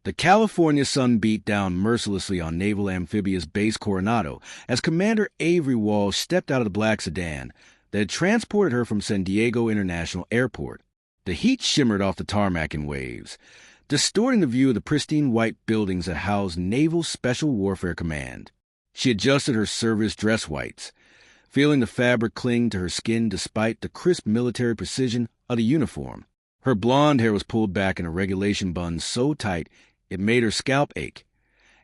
The California sun beat down mercilessly on Naval Amphibious Base Coronado as Commander Avery Walsh stepped out of the black sedan that had transported her from San Diego International Airport. The heat shimmered off the tarmac in waves, distorting the view of the pristine white buildings that housed Naval Special Warfare Command. She adjusted her service dress whites, feeling the fabric cling to her skin despite the crisp military precision of the uniform. Her blonde hair was pulled back in a regulation bun so tight it made her scalp ache,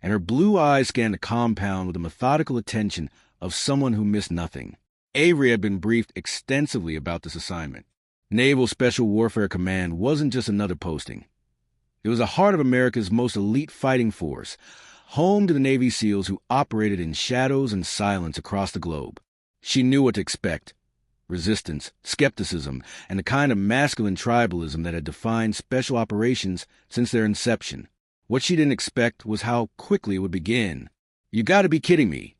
and her blue eyes scanned the compound with the methodical attention of someone who missed nothing. Avery had been briefed extensively about this assignment. Naval Special Warfare Command wasn't just another posting. It was the heart of America's most elite fighting force, home to the Navy SEALs who operated in shadows and silence across the globe. She knew what to expect: resistance, skepticism, and the kind of masculine tribalism that had defined special operations since their inception. What she didn't expect was how quickly it would begin. "You gotta be kidding me,"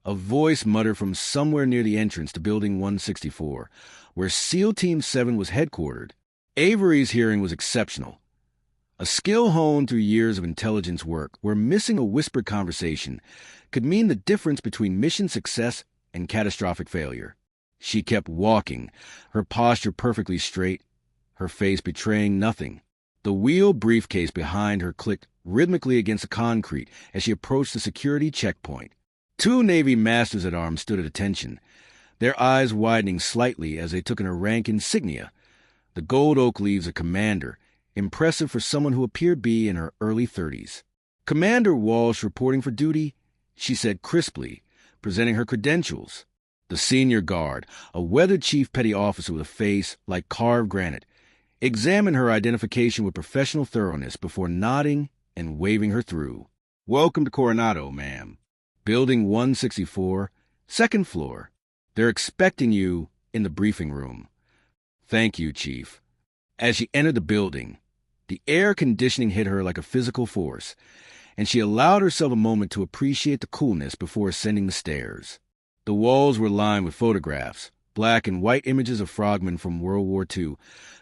a voice muttered from somewhere near the entrance to Building 164, where SEAL Team 7 was headquartered. Avery's hearing was exceptional, a skill honed through years of intelligence work where missing a whispered conversation could mean the difference between mission success and catastrophic failure. She kept walking, her posture perfectly straight, her face betraying nothing. The wheeled briefcase behind her clicked rhythmically against the concrete as she approached the security checkpoint. Two Navy masters-at-arms stood at attention, their eyes widening slightly as they took in her rank insignia, the gold oak leaves of commander, impressive for someone who appeared to be in her early 30s. "Commander Walsh reporting for duty," she said crisply, presenting her credentials. The senior guard, a weathered chief petty officer with a face like carved granite, examined her identification with professional thoroughness before nodding and waving her through. "Welcome to Coronado, ma'am. Building 164, second floor. They're expecting you in the briefing room." "Thank you, Chief." As she entered the building, the air conditioning hit her like a physical force, and she allowed herself a moment to appreciate the coolness before ascending the stairs. The walls were lined with photographs, black and white images of frogmen from World War II,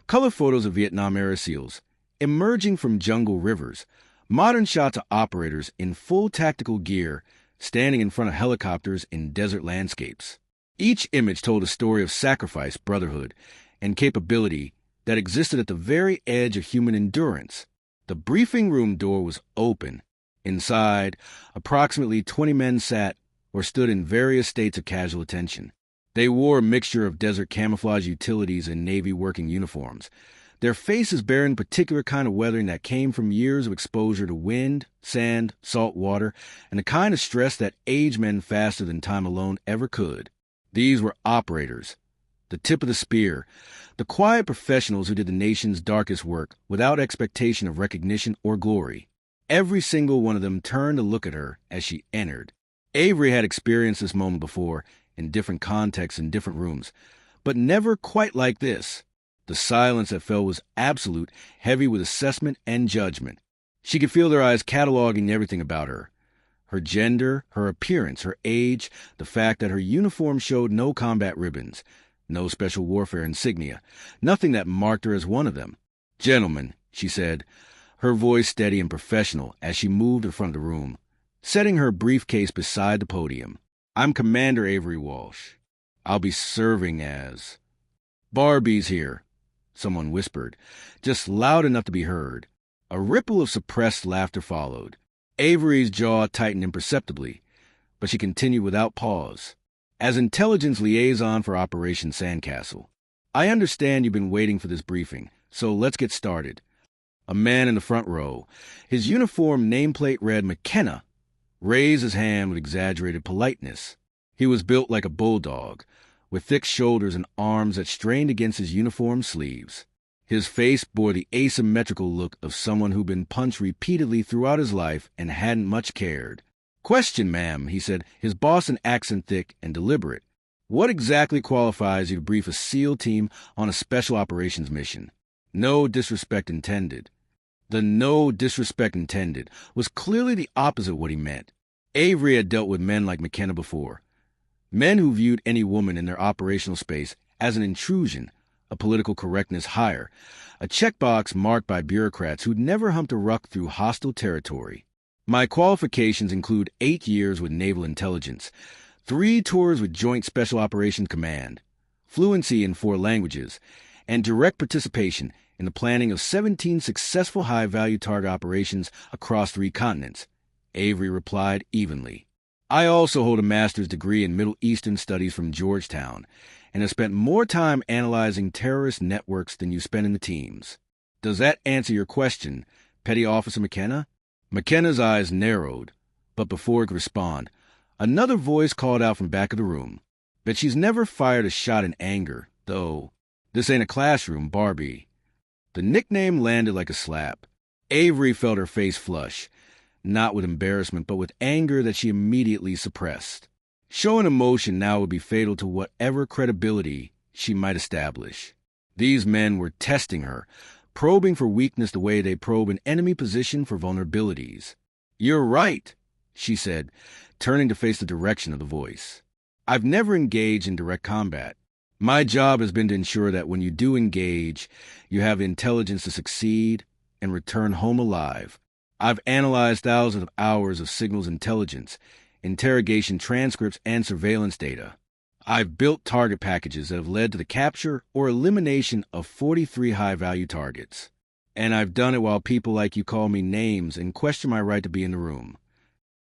color photos of Vietnam-era SEALs, emerging from jungle rivers, modern shots of operators in full tactical gear standing in front of helicopters in desert landscapes. Each image told a story of sacrifice, brotherhood, and capability that existed at the very edge of human endurance. The briefing room door was open. Inside, approximately 20 men sat or stood in various states of casual attention. They wore a mixture of desert camouflage utilities and Navy working uniforms, their faces bearing a particular kind of weathering that came from years of exposure to wind, sand, salt water, and the kind of stress that aged men faster than time alone ever could. These were operators, the tip of the spear, the quiet professionals who did the nation's darkest work without expectation of recognition or glory. Every single one of them turned to look at her as she entered. Avery had experienced this moment before, in different contexts in different rooms, but never quite like this. The silence that fell was absolute, heavy with assessment and judgment. She could feel their eyes cataloging everything about her: her gender, her appearance, her age, the fact that her uniform showed no combat ribbons, no special warfare insignia, nothing that marked her as one of them. "Gentlemen," she said, her voice steady and professional as she moved in front of the room, setting her briefcase beside the podium. "I'm Commander Avery Walsh. I'll be serving as—" "Barbie's here," someone whispered, just loud enough to be heard. A ripple of suppressed laughter followed. Avery's jaw tightened imperceptibly, but she continued without pause. "As intelligence liaison for Operation Sandcastle, I understand you've been waiting for this briefing, so let's get started." A man in the front row, his uniform nameplate read McKenna, raised his hand with exaggerated politeness. He was built like a bulldog, with thick shoulders and arms that strained against his uniform sleeves. His face bore the asymmetrical look of someone who'd been punched repeatedly throughout his life and hadn't much cared. "Question, ma'am," he said, his Boston accent thick and deliberate. "What exactly qualifies you to brief a SEAL team on a special operations mission?" No disrespect intended. The "no disrespect intended" was clearly the opposite of what he meant. Avery had dealt with men like McKenna before. Men who viewed any woman in their operational space as an intrusion, a political correctness higher, a checkbox marked by bureaucrats who'd never humped a ruck through hostile territory. My qualifications include 8 years with Naval Intelligence, 3 tours with Joint Special Operations Command, fluency in 4 languages, and direct participation in the planning of 17 successful high-value target operations across 3 continents, Avery replied evenly. I also hold a master's degree in Middle Eastern Studies from Georgetown, and have spent more time analyzing terrorist networks than you spend in the teams. Does that answer your question, Petty Officer McKenna? McKenna's eyes narrowed, but before he could respond, another voice called out from back of the room. Bet she's never fired a shot in anger, though. This ain't a classroom, Barbie. The nickname landed like a slap. Avery felt her face flush, not with embarrassment, but with anger that she immediately suppressed. Showing emotion now would be fatal to whatever credibility she might establish. These men were testing her, probing for weakness the way they probe an enemy position for vulnerabilities. You're right, she said, turning to face the direction of the voice. I've never engaged in direct combat. My job has been to ensure that when you do engage, you have the intelligence to succeed and return home alive. I've analyzed thousands of hours of signals intelligence, interrogation transcripts, and surveillance data. I've built target packages that have led to the capture or elimination of 43 high-value targets. And I've done it while people like you call me names and question my right to be in the room.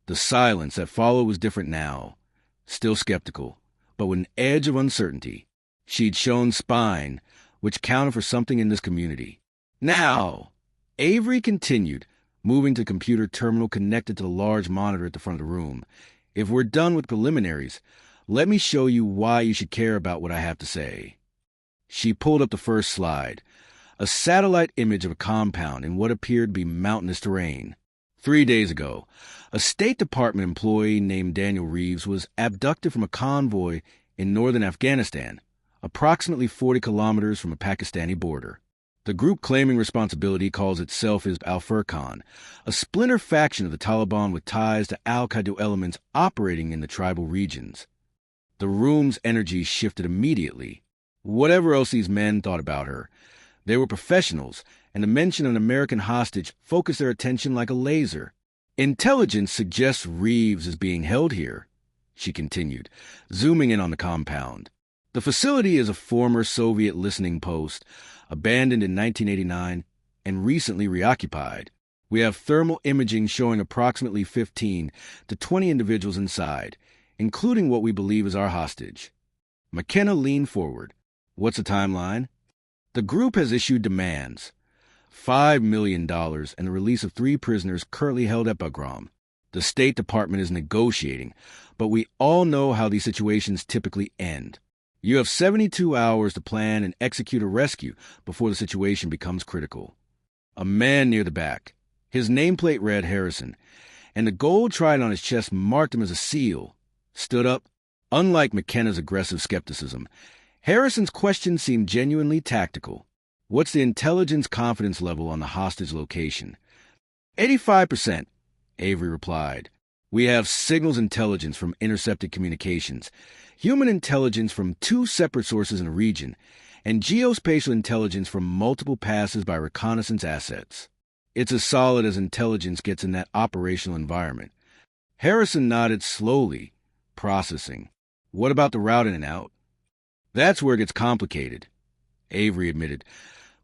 The silence that followed was different now. Still skeptical, but with an edge of uncertainty. She'd shown spine, which counted for something in this community. Now, Avery continued, moving to the computer terminal connected to the large monitor at the front of the room. If we're done with preliminaries, let me show you why you should care about what I have to say. She pulled up the first slide, a satellite image of a compound in what appeared to be mountainous terrain. 3 days ago, a State Department employee named Daniel Reeves was abducted from a convoy in northern Afghanistan, approximately 40 kilometers from a Pakistani border. The group claiming responsibility calls itself Al-Furqan, a splinter faction of the Taliban with ties to al-Qaeda elements operating in the tribal regions. The room's energy shifted immediately. Whatever else these men thought about her, they were professionals, and the mention of an American hostage focused their attention like a laser. Intelligence suggests Reeves is being held here, she continued, zooming in on the compound. The facility is a former Soviet listening post, abandoned in 1989 and recently reoccupied. We have thermal imaging showing approximately 15 to 20 individuals inside, including what we believe is our hostage. McKenna leaned forward. What's the timeline? The group has issued demands. $5 million and the release of 3 prisoners currently held at Bagram. The State Department is negotiating, but we all know how these situations typically end. You have 72 hours to plan and execute a rescue before the situation becomes critical. A man near the back. His nameplate read Harrison, and the gold trident on his chest marked him as a SEAL. Stood up. Unlike McKenna's aggressive skepticism, Harrison's question seemed genuinely tactical. What's the intelligence confidence level on the hostage location? 85%, Avery replied. We have signals intelligence from intercepted communications, human intelligence from 2 separate sources in the region, and geospatial intelligence from multiple passes by reconnaissance assets. It's as solid as intelligence gets in that operational environment. Harrison nodded slowly, processing. What about the route in and out? That's where it gets complicated, Avery admitted,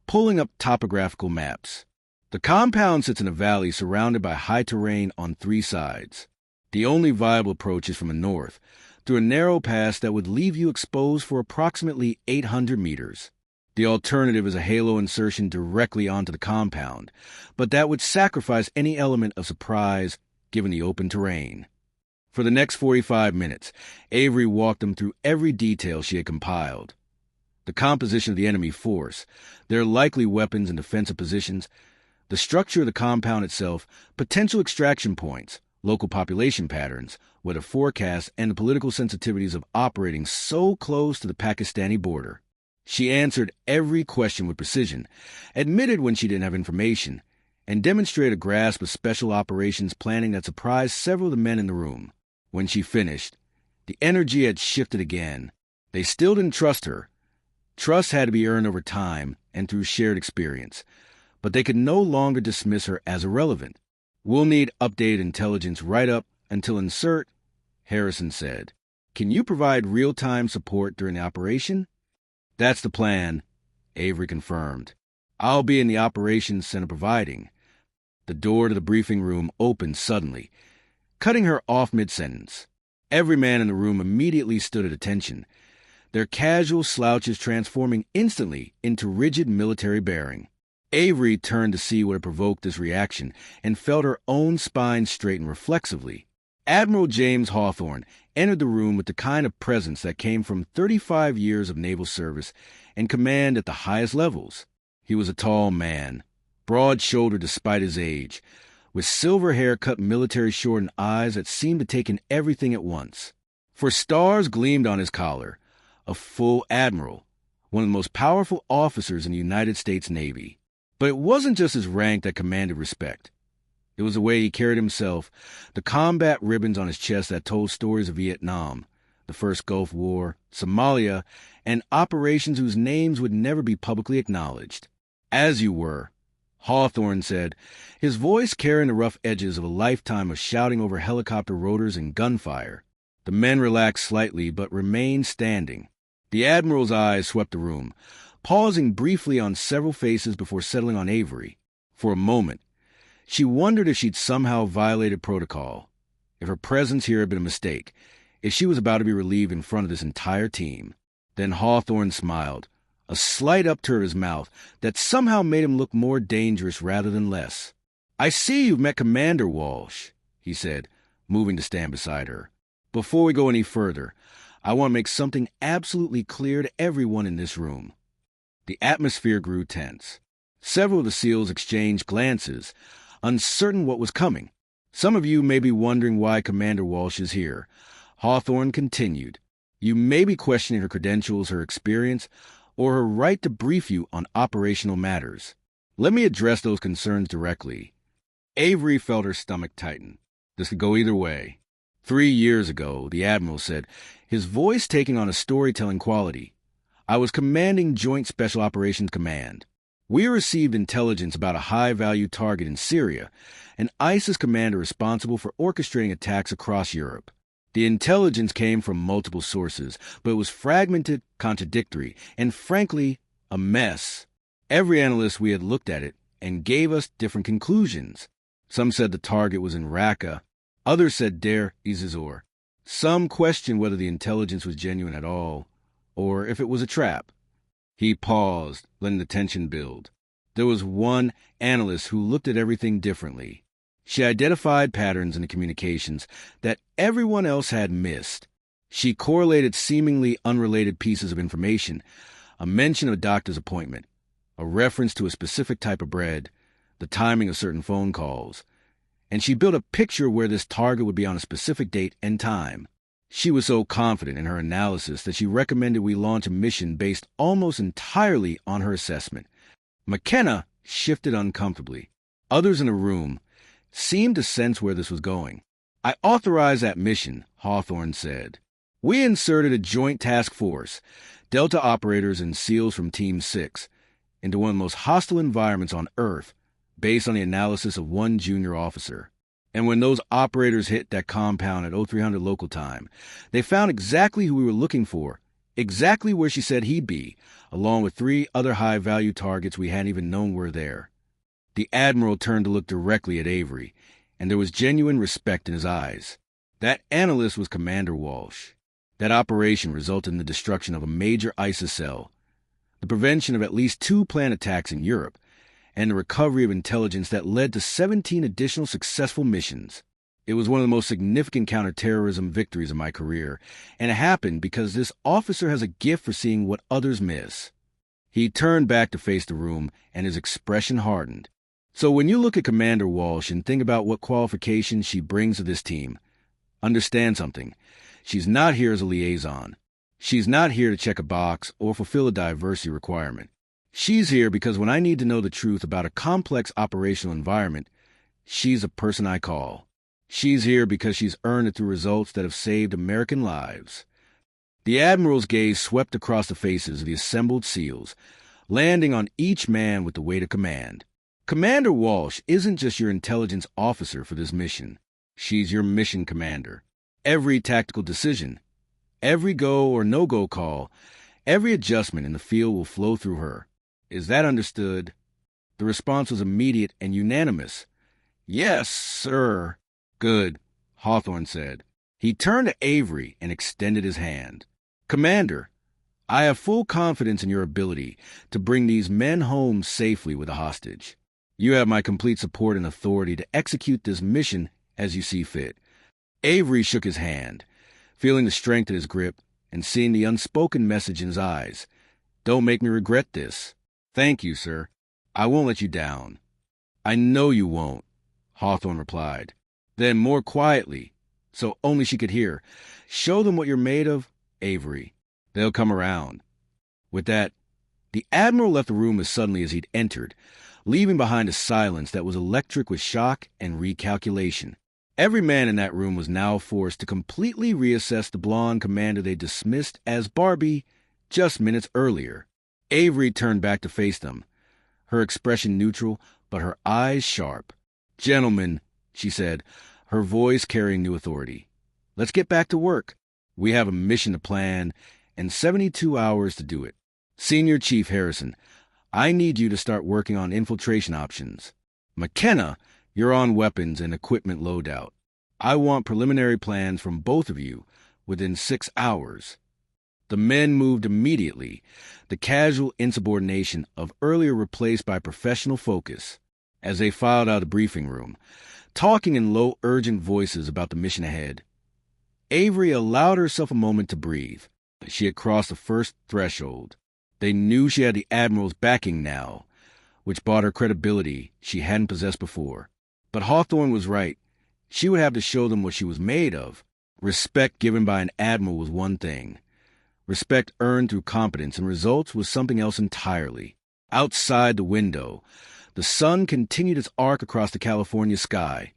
pulling up topographical maps. The compound sits in a valley surrounded by high terrain on 3 sides. The only viable approach is from the north, through a narrow pass that would leave you exposed for approximately 800 meters. The alternative is a halo insertion directly onto the compound, but that would sacrifice any element of surprise given the open terrain. For the next 45 minutes, Avery walked them through every detail she had compiled. The composition of the enemy force, their likely weapons and defensive positions, the structure of the compound itself, potential extraction points, local population patterns, weather forecasts, and the political sensitivities of operating so close to the Pakistani border. She answered every question with precision, admitted when she didn't have information, and demonstrated a grasp of special operations planning that surprised several of the men in the room. When she finished, the energy had shifted again. They still didn't trust her, Trust had to be earned over time and through shared experience, but they could no longer dismiss her as irrelevant. "We'll need updated intelligence right up until insert," Harrison said. "Can you provide real-time support during the operation?" "That's the plan," Avery confirmed. "I'll be in the operations center providing." The door to the briefing room opened suddenly, cutting her off mid-sentence. Every man in the room immediately stood at attention, their casual slouches transforming instantly into rigid military bearing. Avery turned to see what had provoked this reaction and felt her own spine straighten reflexively. Admiral James Hawthorne entered the room with the kind of presence that came from 35 years of naval service and command at the highest levels. He was a tall man, broad-shouldered despite his age, with silver hair cut military short and eyes that seemed to take in everything at once. For stars gleamed on his collar, a full admiral, one of the most powerful officers in the United States Navy. But it wasn't just his rank that commanded respect. It was the way he carried himself, the combat ribbons on his chest that told stories of Vietnam, the First Gulf War, Somalia, and operations whose names would never be publicly acknowledged. "As you were," Hawthorne said, his voice carrying the rough edges of a lifetime of shouting over helicopter rotors and gunfire. The men relaxed slightly but remained standing. The Admiral's eyes swept the room, pausing briefly on several faces before settling on Avery. For a moment, she wondered if she'd somehow violated protocol, if her presence here had been a mistake, if she was about to be relieved in front of this entire team. Then Hawthorne smiled, a slight upturn of his mouth that somehow made him look more dangerous rather than less. "I see you've met Commander Walsh," he said, moving to stand beside her. "Before we go any further, I want to make something absolutely clear to everyone in this room." The atmosphere grew tense. Several of the SEALs exchanged glances, uncertain what was coming. "Some of you may be wondering why Commander Walsh is here," Hawthorne continued. "You may be questioning her credentials, her experience, or her right to brief you on operational matters. Let me address those concerns directly." Avery felt her stomach tighten. This could go either way. 3 years ago, the Admiral said, his voice taking on a storytelling quality, "I was commanding Joint Special Operations Command. We received intelligence about a high-value target in Syria, an ISIS commander responsible for orchestrating attacks across Europe. The intelligence came from multiple sources, but it was fragmented, contradictory, and frankly, a mess. Every analyst we had looked at it and gave us different conclusions. Some said the target was in Raqqa. Others said Deir ez-Zor. Some questioned whether the intelligence was genuine at all, or if it was a trap." He paused, letting the tension build. There was one analyst who looked at everything differently. She identified patterns in the communications that everyone else had missed. She correlated seemingly unrelated pieces of information, a mention of a doctor's appointment, a reference to a specific type of bread, the timing of certain phone calls, and she built a picture where this target would be on a specific date and time. She was so confident in her analysis that she recommended we launch a mission based almost entirely on her assessment. McKenna shifted uncomfortably. Others in the room seemed to sense where this was going. "I authorized that mission," Hawthorne said. "We inserted a joint task force, Delta operators and SEALs from Team 6, into one of the most hostile environments on Earth, based on the analysis of one junior officer. And when those operators hit that compound at 0300 local time, they found exactly who we were looking for, exactly where she said he'd be, along with 3 other high-value targets we hadn't even known were there." The Admiral turned to look directly at Avery, and there was genuine respect in his eyes. That analyst was Commander Walsh. That operation resulted in the destruction of a major ISIS cell, the prevention of at least 2 planned attacks in Europe, and the recovery of intelligence that led to 17 additional successful missions. It was one of the most significant counterterrorism victories of my career, and it happened because this officer has a gift for seeing what others miss. He turned back to face the room, and his expression hardened. "So when you look at Commander Walsh and think about what qualifications she brings to this team, understand something. She's not here as a liaison. She's not here to check a box or fulfill a diversity requirement. She's here because when I need to know the truth about a complex operational environment, she's the person I call. She's here because she's earned it through results that have saved American lives." The Admiral's gaze swept across the faces of the assembled SEALs, landing on each man with the weight of command. Commander Walsh isn't just your intelligence officer for this mission. She's your mission commander. Every tactical decision, every go or no-go call, every adjustment in the field will flow through her. Is that understood? The response was immediate and unanimous. Yes, sir. Good, Hawthorne said. He turned to Avery and extended his hand. Commander, I have full confidence in your ability to bring these men home safely with a hostage. You have my complete support and authority to execute this mission as you see fit. Avery shook his hand, feeling the strength in his grip and seeing the unspoken message in his eyes. Don't make me regret this. Thank you, sir. I won't let you down. I know you won't, Hawthorne replied. Then more quietly, so only she could hear, show them what you're made of, Avery. They'll come around. With that, the Admiral left the room as suddenly as he'd entered, leaving behind a silence that was electric with shock and recalculation. Every man in that room was now forced to completely reassess the blonde commander they dismissed as Barbie just minutes earlier. Avery turned back to face them, her expression neutral, but her eyes sharp. Gentlemen, she said, her voice carrying new authority. Let's get back to work. We have a mission to plan and 72 hours to do it. Senior Chief Harrison, I need you to start working on infiltration options. McKenna, you're on weapons and equipment loadout. I want preliminary plans from both of you within 6 hours. The men moved immediately, the casual insubordination of earlier replaced by professional focus, as they filed out of the briefing room, talking in low, urgent voices about the mission ahead. Avery allowed herself a moment to breathe. She had crossed the first threshold. They knew she had the Admiral's backing now, which brought her credibility she hadn't possessed before. But Hawthorne was right. She would have to show them what she was made of. Respect given by an Admiral was one thing. Respect earned through competence and results was something else entirely. Outside the window, the sun continued its arc across the California sky,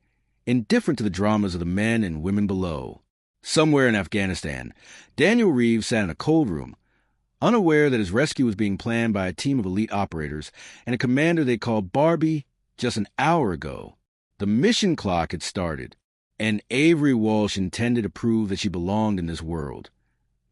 indifferent to the dramas of the men and women below. Somewhere in Afghanistan, Daniel Reeves sat in a cold room, unaware that his rescue was being planned by a team of elite operators and a commander they called Barbie just an hour ago. The mission clock had started, and Avery Walsh intended to prove that she belonged in this world.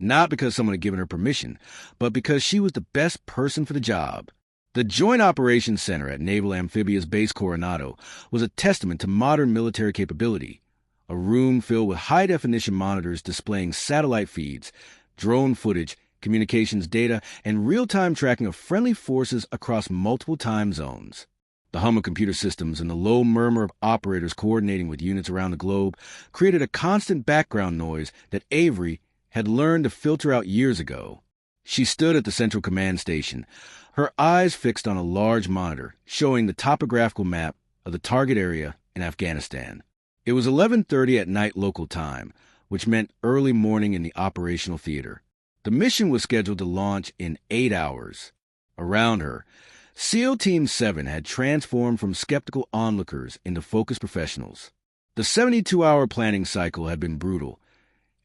Not because someone had given her permission, but because she was the best person for the job. The Joint Operations Center at Naval Amphibious Base Coronado was a testament to modern military capability. A room filled with high-definition monitors displaying satellite feeds, drone footage, communications data, and real-time tracking of friendly forces across multiple time zones. The hum of computer systems and the low murmur of operators coordinating with units around the globe created a constant background noise that Avery had learned to filter out years ago. She stood at the central command station, her eyes fixed on a large monitor showing the topographical map of the target area in Afghanistan. It was 11:30 at night local time, which meant early morning in the operational theater. The mission was scheduled to launch in 8 hours. Around her, SEAL Team 7 had transformed from skeptical onlookers into focused professionals. The 72-hour planning cycle had been brutal.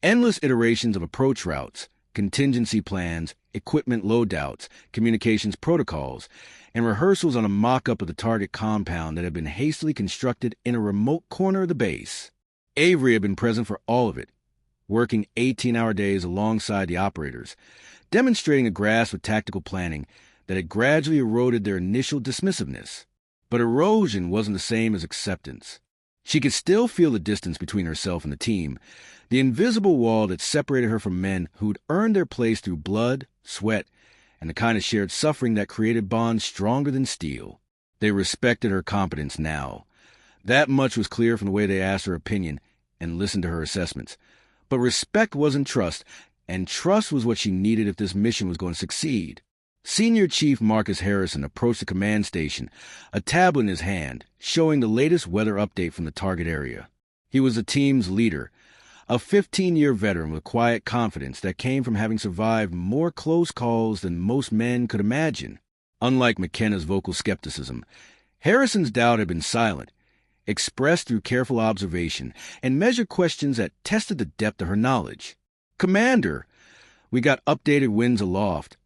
Endless iterations of approach routes, contingency plans, equipment loadouts, communications protocols, and rehearsals on a mock-up of the target compound that had been hastily constructed in a remote corner of the base. Avery had been present for all of it, working 18-hour days alongside the operators, demonstrating a grasp of tactical planning that had gradually eroded their initial dismissiveness. But erosion wasn't the same as acceptance. She could still feel the distance between herself and the team, the invisible wall that separated her from men who'd earned their place through blood, sweat, and the kind of shared suffering that created bonds stronger than steel. They respected her competence now. That much was clear from the way they asked her opinion and listened to her assessments. But respect wasn't trust, and trust was what she needed if this mission was going to succeed. Senior Chief Marcus Harrison approached the command station, a tablet in his hand, showing the latest weather update from the target area. He was the team's leader, a 15-year veteran with quiet confidence that came from having survived more close calls than most men could imagine. Unlike McKenna's vocal skepticism, Harrison's doubt had been silent, expressed through careful observation and measured questions that tested the depth of her knowledge. "Commander, We got updated winds aloft,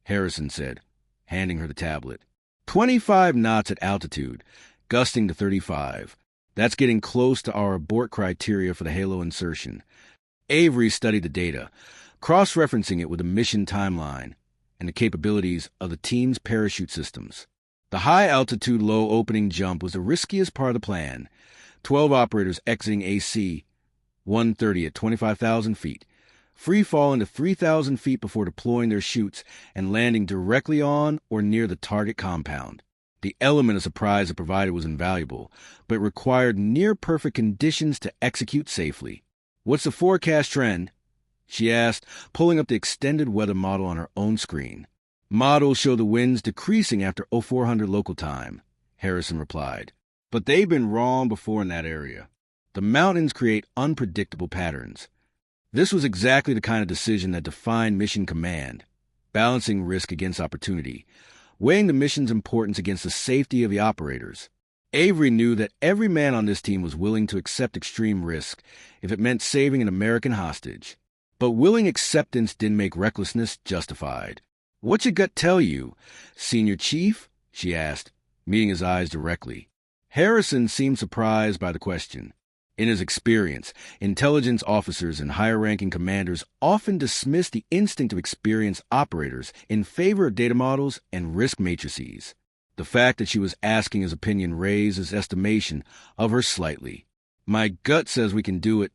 Harrison said, handing her the tablet. 25 knots at altitude, gusting to 35. That's getting close to our abort criteria for the halo insertion. Avery studied the data, cross-referencing it with the mission timeline and the capabilities of the team's parachute systems. The high-altitude, low-opening jump was the riskiest part of the plan. 12 operators exiting AC 130 at 25,000 feet, free falling to 3,000 feet before deploying their chutes and landing directly on or near the target compound. The element of surprise it provided was invaluable, but required near-perfect conditions to execute safely. "What's the forecast trend?" she asked, pulling up the extended weather model on her own screen. "Models show the winds decreasing after 0400 local time," Harrison replied. "But they've been wrong before in that area. The mountains create unpredictable patterns." This was exactly the kind of decision that defined mission command, balancing risk against opportunity, weighing the mission's importance against the safety of the operators. Avery knew that every man on this team was willing to accept extreme risk if it meant saving an American hostage. But willing acceptance didn't make recklessness justified. "What's your gut tell you, Senior Chief?" she asked, meeting his eyes directly. Harrison seemed surprised by the question. In his experience, intelligence officers and higher-ranking commanders often dismiss the instinct of experienced operators in favor of data models and risk matrices. The fact that she was asking his opinion raised his estimation of her slightly. "My gut says we can do it,"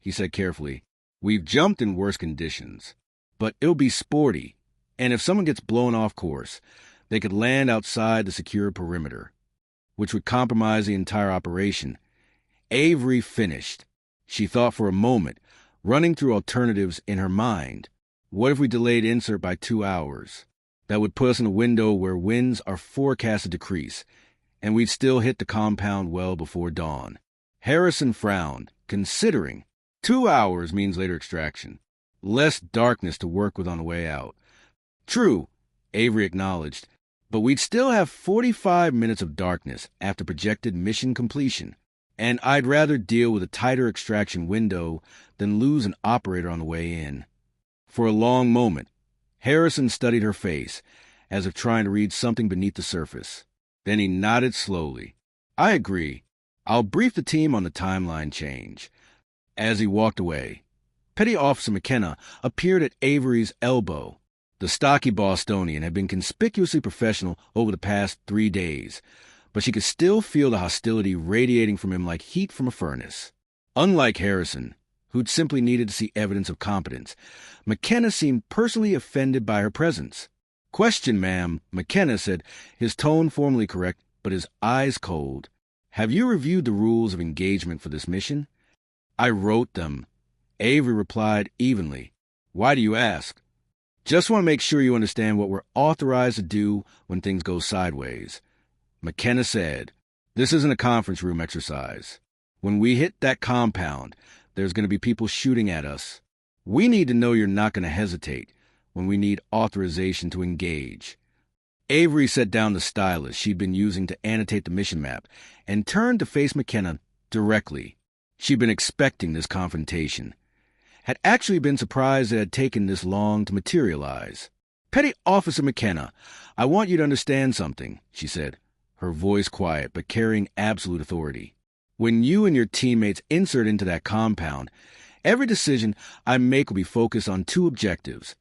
he said carefully. "We've jumped in worse conditions. But it'll be sporty, and if someone gets blown off course, they could land outside the secure perimeter, which would compromise the entire operation." Avery finished. She thought for a moment, running through alternatives in her mind. What if we delayed insert by 2 hours? That would put us in a window where winds are forecast to decrease, and we'd still hit the compound well before dawn. Harrison frowned, considering. 2 hours means later extraction. Less darkness to work with on the way out. True, Avery acknowledged, but we'd still have 45 minutes of darkness after projected mission completion. And I'd rather deal with a tighter extraction window than lose an operator on the way in. For a long moment, Harrison studied her face, as if trying to read something beneath the surface. Then he nodded slowly. "I agree. I'll brief the team on the timeline change." As he walked away, Petty Officer McKenna appeared at Avery's elbow. The stocky Bostonian had been conspicuously professional over the past 3 days, but she could still feel the hostility radiating from him like heat from a furnace. Unlike Harrison, who'd simply needed to see evidence of competence, McKenna seemed personally offended by her presence. "Question, ma'am," McKenna said, his tone formally correct, but his eyes cold. "Have you reviewed the rules of engagement for this mission?" "I wrote them," Avery replied evenly. "Why do you ask?" "Just want to make sure you understand what we're authorized to do when things go sideways." McKenna said, "This isn't a conference room exercise. When we hit that compound, there's going to be people shooting at us. We need to know you're not going to hesitate when we need authorization to engage." Avery set down the stylus she'd been using to annotate the mission map and turned to face McKenna directly. She'd been expecting this confrontation. Had actually been surprised it had taken this long to materialize. "Petty Officer McKenna, I want you to understand something," she said, her voice quiet but carrying absolute authority. "When you and your teammates insert into that compound, every decision I make will be focused on 2 objectives: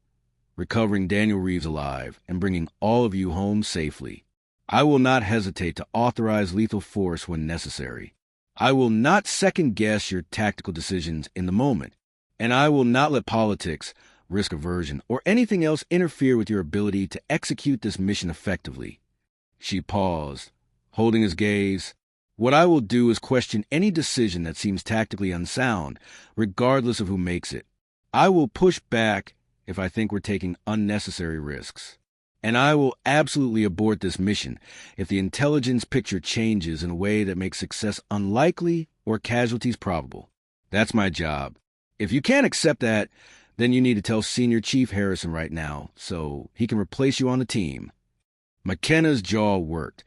recovering Daniel Reeves alive and bringing all of you home safely. I will not hesitate to authorize lethal force when necessary. I will not second-guess your tactical decisions in the moment, and I will not let politics, risk aversion, or anything else interfere with your ability to execute this mission effectively." She paused, holding his gaze. "What I will do is question any decision that seems tactically unsound, regardless of who makes it. I will push back if I think we're taking unnecessary risks. And I will absolutely abort this mission if the intelligence picture changes in a way that makes success unlikely or casualties probable. That's my job. If you can't accept that, then you need to tell Senior Chief Harrison right now so he can replace you on the team." McKenna's jaw worked,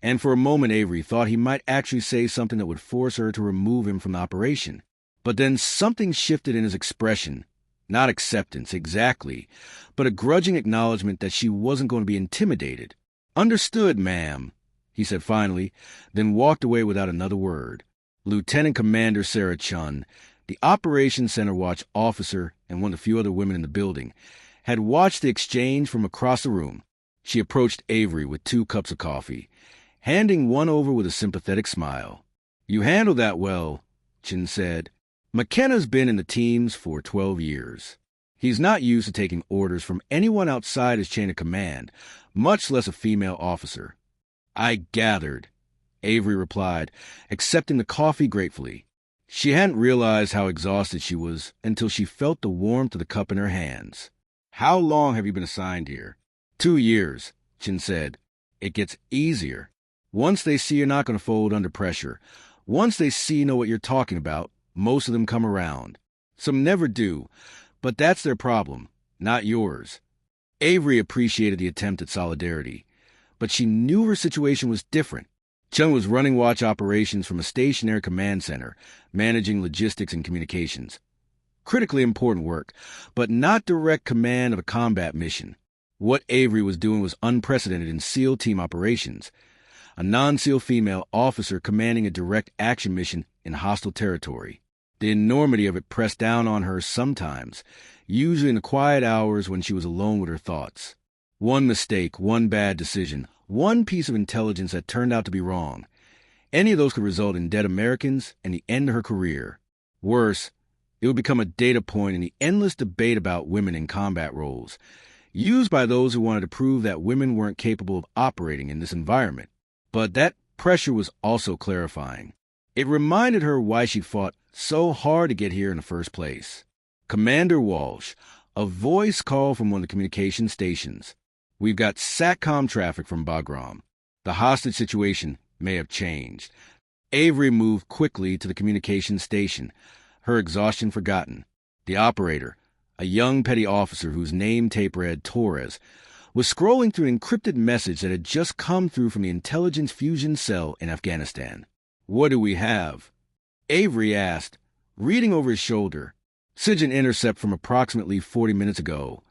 and for a moment Avery thought he might actually say something that would force her to remove him from the operation. But then something shifted in his expression, Not acceptance, exactly, but a grudging acknowledgement that she wasn't going to be intimidated. "Understood, ma'am," he said finally, then walked away without another word. Lieutenant Commander Sarah Chun, the Operations Center Watch officer and one of the few other women in the building, had watched the exchange from across the room. She approached Avery with 2 cups of coffee, handing one over with a sympathetic smile. "You handled that well," Chin said. "McKenna's been in the teams for 12 years. He's not used to taking orders from anyone outside his chain of command, much less a female officer." "I gathered," Avery replied, accepting the coffee gratefully. She hadn't realized how exhausted she was until she felt the warmth of the cup in her hands. "How long have you been assigned here?" 2 years, Chin said. "It gets easier. Once they see you're not going to fold under pressure, once they see you know what you're talking about, most of them come around. Some never do, but that's their problem, not yours." Avery appreciated the attempt at solidarity, but she knew her situation was different. Chun was running watch operations from a stationary command center, managing logistics and communications. Critically important work, but not direct command of a combat mission. What Avery was doing was unprecedented in SEAL team operations. A non-SEAL female officer commanding a direct action mission in hostile territory. The enormity of it pressed down on her sometimes, usually in the quiet hours when she was alone with her thoughts. One mistake, one bad decision, one piece of intelligence that turned out to be wrong. Any of those could result in dead Americans and the end of her career. Worse, it would become a data point in the endless debate about women in combat roles, used by those who wanted to prove that women weren't capable of operating in this environment. But that pressure was also clarifying. It reminded her why she fought so hard to get here in the first place. "Commander Walsh," a voice called from one of the communication stations. "We've got SATCOM traffic from Bagram. The hostage situation may have changed." Avery moved quickly to the communication station, her exhaustion forgotten. The operator, a young petty officer whose name tape read Torres, was scrolling through an encrypted message that had just come through from the intelligence fusion cell in Afghanistan. "What do we have?" Avery asked, reading over his shoulder. "SIGINT intercept from approximately 40 minutes ago,"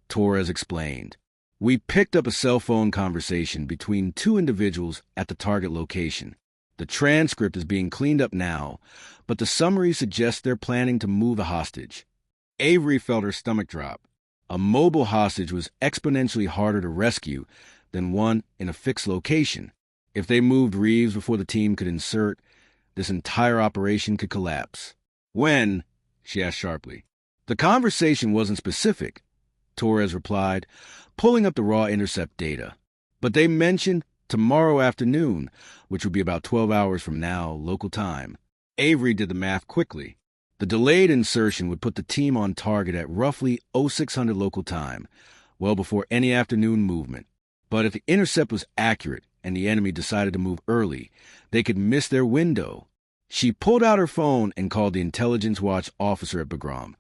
Torres explained. "We picked up a cell phone conversation between 2 individuals at the target location. The transcript is being cleaned up now, but the summary suggests they're planning to move a hostage." Avery felt her stomach drop. A mobile hostage was exponentially harder to rescue than one in a fixed location. If they moved Reeves before the team could insert, this entire operation could collapse. "When?" she asked sharply. "The conversation wasn't specific," Torres replied, pulling up the raw intercept data. "But they mentioned tomorrow afternoon, which would be about 12 hours from now, local time." Avery did the math quickly. The delayed insertion would put the team on target at roughly 0600 local time, well before any afternoon movement. But if the intercept was accurate and the enemy decided to move early, they could miss their window. She pulled out her phone and called the intelligence watch officer at Bagram,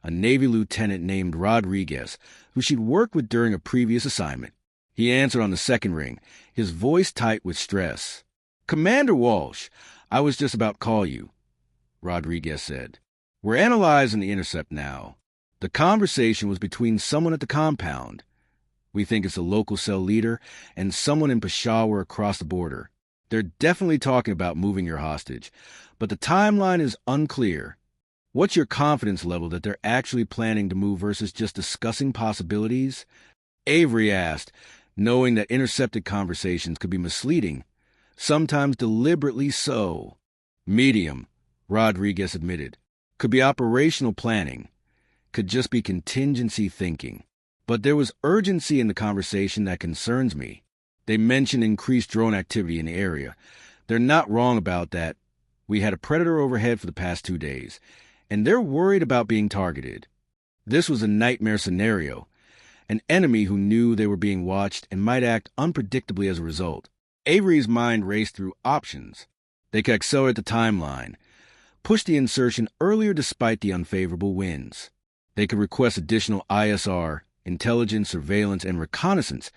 a Navy lieutenant named Rodriguez, who she'd worked with during a previous assignment. He answered on the second ring, his voice tight with stress. "Commander Walsh, I was just about to call you," Rodriguez said. "We're analyzing the intercept now. The conversation was between someone at the compound. We think it's a local cell leader and someone in Peshawar across the border. They're definitely talking about moving your hostage, but the timeline is unclear. What's your confidence level that they're actually planning to move versus just discussing possibilities?" Avery asked, knowing that intercepted conversations could be misleading, sometimes deliberately so. "Medium," Rodriguez admitted. "Could be operational planning. Could just be contingency thinking. But there was urgency in the conversation that concerns me. They mentioned increased drone activity in the area. They're not wrong about that. We had a predator overhead for the past 2 days, and they're worried about being targeted." This was a nightmare scenario. An enemy who knew they were being watched and might act unpredictably as a result. Avery's mind raced through options. They could accelerate the timeline, push the insertion earlier despite the unfavorable winds. They could request additional ISR, intelligence, surveillance, and reconnaissance,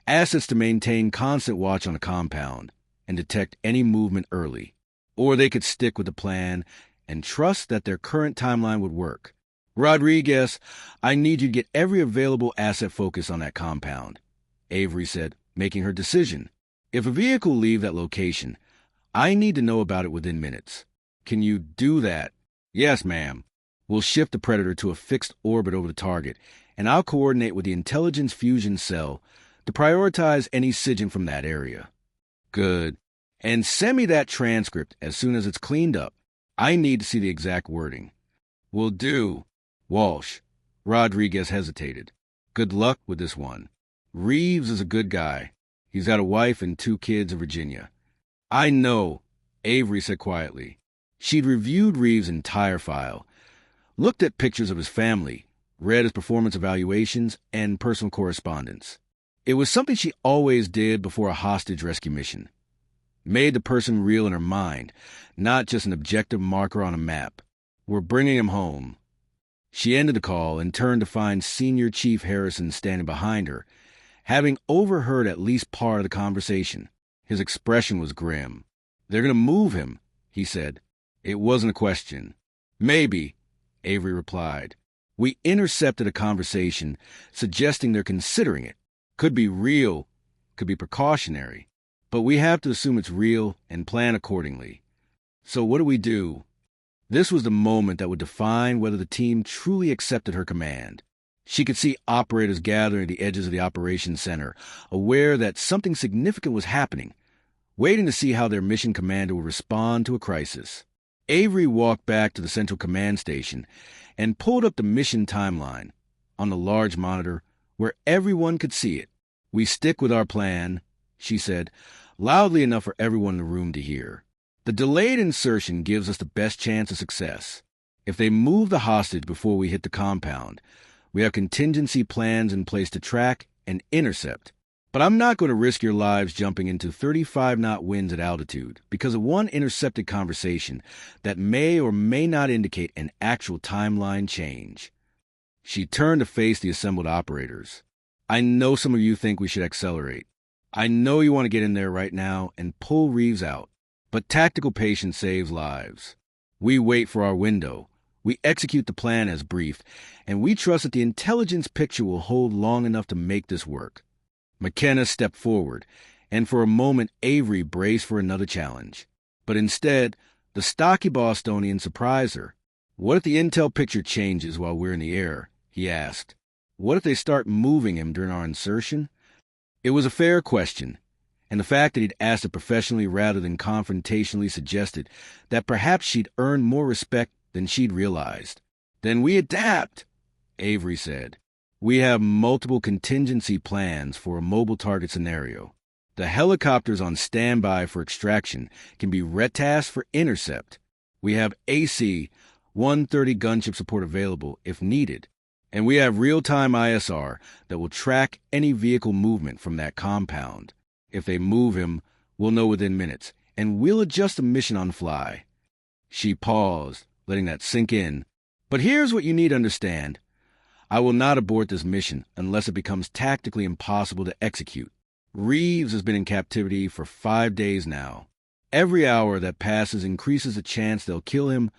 assets to maintain constant watch on a compound and detect any movement early. Or they could stick with the plan and trust that their current timeline would work. Rodriguez, I need you to get every available asset focus on that compound, Avery said, making her decision. If a vehicle leaves that location, I need to know about it within minutes. Can you do that? Yes, ma'am. We'll shift the Predator to a fixed orbit over the target, and I'll coordinate with the intelligence fusion cell to prioritize any SIGINT from that area. Good. And send me that transcript as soon as it's cleaned up. I need to see the exact wording. Will do. Walsh. Rodriguez hesitated. Good luck with this one. Reeves is a good guy. He's got a wife and 2 kids in Virginia. I know, Avery said quietly. She'd reviewed Reeves' entire file, looked at pictures of his family, read his performance evaluations, and personal correspondence. It was something she always did before a hostage rescue mission. Made the person real in her mind, not just an objective marker on a map. We're bringing him home. She ended the call and turned to find Senior Chief Harrison standing behind her, having overheard at least part of the conversation. His expression was grim. They're going to move him, he said. It wasn't a question. Maybe, Avery replied. We intercepted a conversation suggesting they're considering it. Could be real, could be precautionary. But we have to assume it's real and plan accordingly. So what do we do? This was the moment that would define whether the team truly accepted her command. She could see operators gathering at the edges of the operations center, aware that something significant was happening, waiting to see how their mission commander would respond to a crisis. Avery walked back to the central command station and pulled up the mission timeline on the large monitor where everyone could see it. We stick with our plan, she said, loudly enough for everyone in the room to hear. The delayed insertion gives us the best chance of success. If they move the hostage before we hit the compound, we have contingency plans in place to track and intercept. But I'm not going to risk your lives jumping into 35-knot winds at altitude because of one intercepted conversation that may or may not indicate an actual timeline change. She turned to face the assembled operators. I know some of you think we should accelerate. I know you want to get in there right now and pull Reeves out. But tactical patience saves lives. We wait for our window. We execute the plan as briefed, and we trust that the intelligence picture will hold long enough to make this work. McKenna stepped forward, and for a moment Avery braced for another challenge. But instead, the stocky Bostonian surprised her. What if the intel picture changes while we're in the air? He asked. What if they start moving him during our insertion? It was a fair question, and the fact that he'd asked it professionally rather than confrontationally suggested that perhaps she'd earned more respect than she'd realized. Then we adapt, Avery said. We have multiple contingency plans for a mobile target scenario. The helicopters on standby for extraction can be retasked for intercept. We have AC-130 gunship support available if needed. And we have real-time ISR that will track any vehicle movement from that compound. If they move him, we'll know within minutes, and we'll adjust the mission on the fly. She paused, letting that sink in. But here's what you need to understand. I will not abort this mission unless it becomes tactically impossible to execute. Reeves has been in captivity for 5 days now. Every hour that passes increases the chance they'll kill him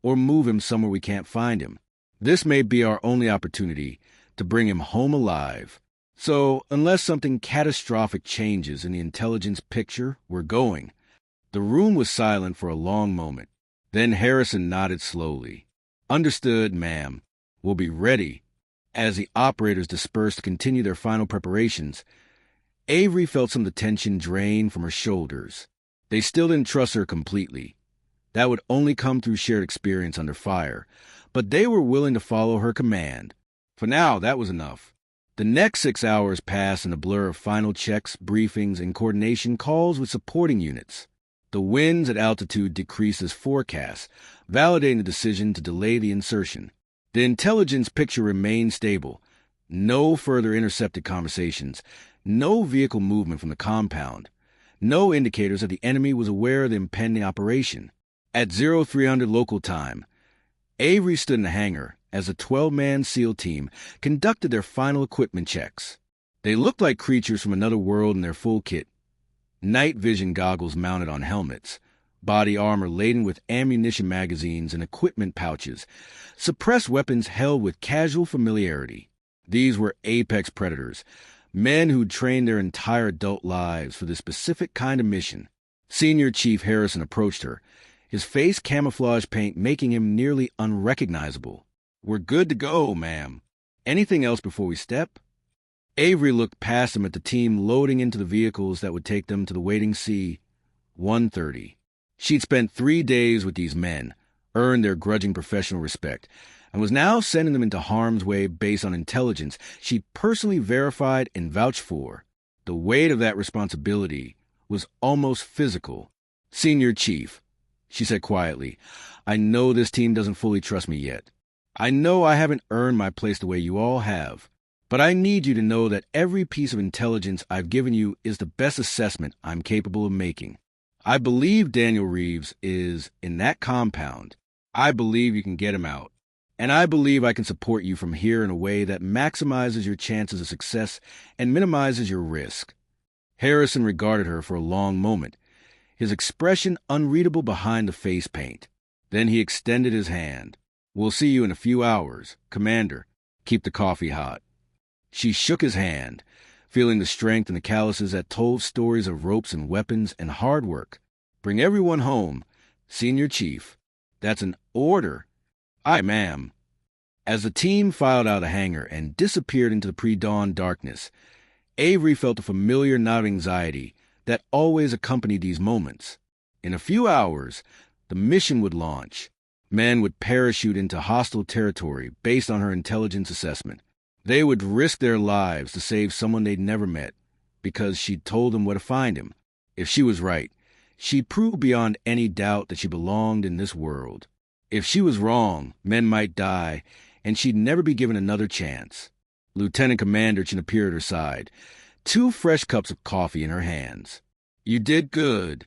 or move him somewhere we can't find him. This may be our only opportunity to bring him home alive. So, unless something catastrophic changes in the intelligence picture, we're going. The room was silent for a long moment. Then Harrison nodded slowly. Understood, ma'am. We'll be ready. As the operators dispersed to continue their final preparations, Avery felt some of the tension drain from her shoulders. They still didn't trust her completely. That would only come through shared experience under fire, but they were willing to follow her command. For now, that was enough. The next 6 hours passed in a blur of final checks, briefings, and coordination calls with supporting units. The winds at altitude decreased as forecast, validating the decision to delay the insertion. The intelligence picture remained stable. No further intercepted conversations, no vehicle movement from the compound, no indicators that the enemy was aware of the impending operation. At 0300 local time, Avery stood in the hangar as the 12-man SEAL team conducted their final equipment checks. They looked like creatures from another world in their full kit. Night vision goggles mounted on helmets, body armor laden with ammunition magazines and equipment pouches, suppressed weapons held with casual familiarity. These were apex predators, men who'd trained their entire adult lives for this specific kind of mission. Senior Chief Harrison approached her, his face camouflage paint making him nearly unrecognizable. "We're good to go, ma'am. Anything else before we step?" Avery looked past him at the team loading into the vehicles that would take them to the waiting C-130. She'd spent 3 days with these men, earned their grudging professional respect, and was now sending them into harm's way based on intelligence she'd personally verified and vouched for. The weight of that responsibility was almost physical. "Senior Chief," she said quietly, "I know this team doesn't fully trust me yet. I know I haven't earned my place the way you all have. But I need you to know that every piece of intelligence I've given you is the best assessment I'm capable of making. I believe Daniel Reeves is in that compound. I believe you can get him out. And I believe I can support you from here in a way that maximizes your chances of success and minimizes your risk." Harrison regarded her for a long moment, his expression unreadable behind the face paint. Then he extended his hand. "We'll see you in a few hours. Commander, keep the coffee hot." She shook his hand, feeling the strength in the calluses that told stories of ropes and weapons and hard work. "Bring everyone home. Senior Chief." "That's an order." "Aye, ma'am." As the team filed out of the hangar and disappeared into the pre-dawn darkness, Avery felt a familiar knot of anxiety that always accompanied these moments. In a few hours, the mission would launch. Men would parachute into hostile territory based on her intelligence assessment. They would risk their lives to save someone they'd never met, because she'd told them where to find him. If she was right, she'd prove beyond any doubt that she belonged in this world. If she was wrong, men might die, and she'd never be given another chance. Lieutenant Commander Chin appeared at her side, 2 fresh cups of coffee in her hands. "You did good,"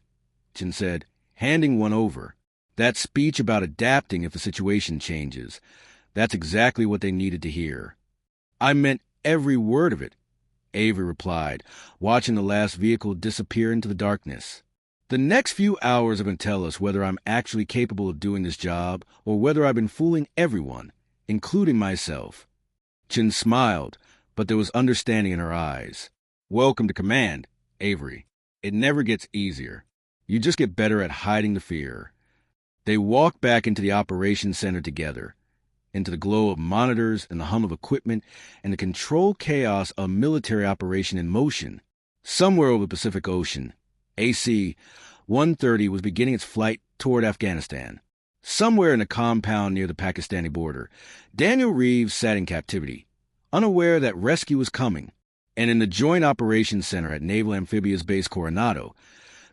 Chin said, handing one over. "That speech about adapting if the situation changes, that's exactly what they needed to hear." "I meant every word of it," Avery replied, watching the last vehicle disappear into the darkness. "The next few hours are going to tell us whether I'm actually capable of doing this job or whether I've been fooling everyone, including myself." Chin smiled, but there was understanding in her eyes. "Welcome to command, Avery. It never gets easier. You just get better at hiding the fear." They walked back into the operations center together, into the glow of monitors and the hum of equipment and the controlled chaos of military operation in motion. Somewhere over the Pacific Ocean, AC-130 was beginning its flight toward Afghanistan. Somewhere in a compound near the Pakistani border, Daniel Reeves sat in captivity, unaware that rescue was coming. And in the Joint Operations Center at Naval Amphibious Base Coronado,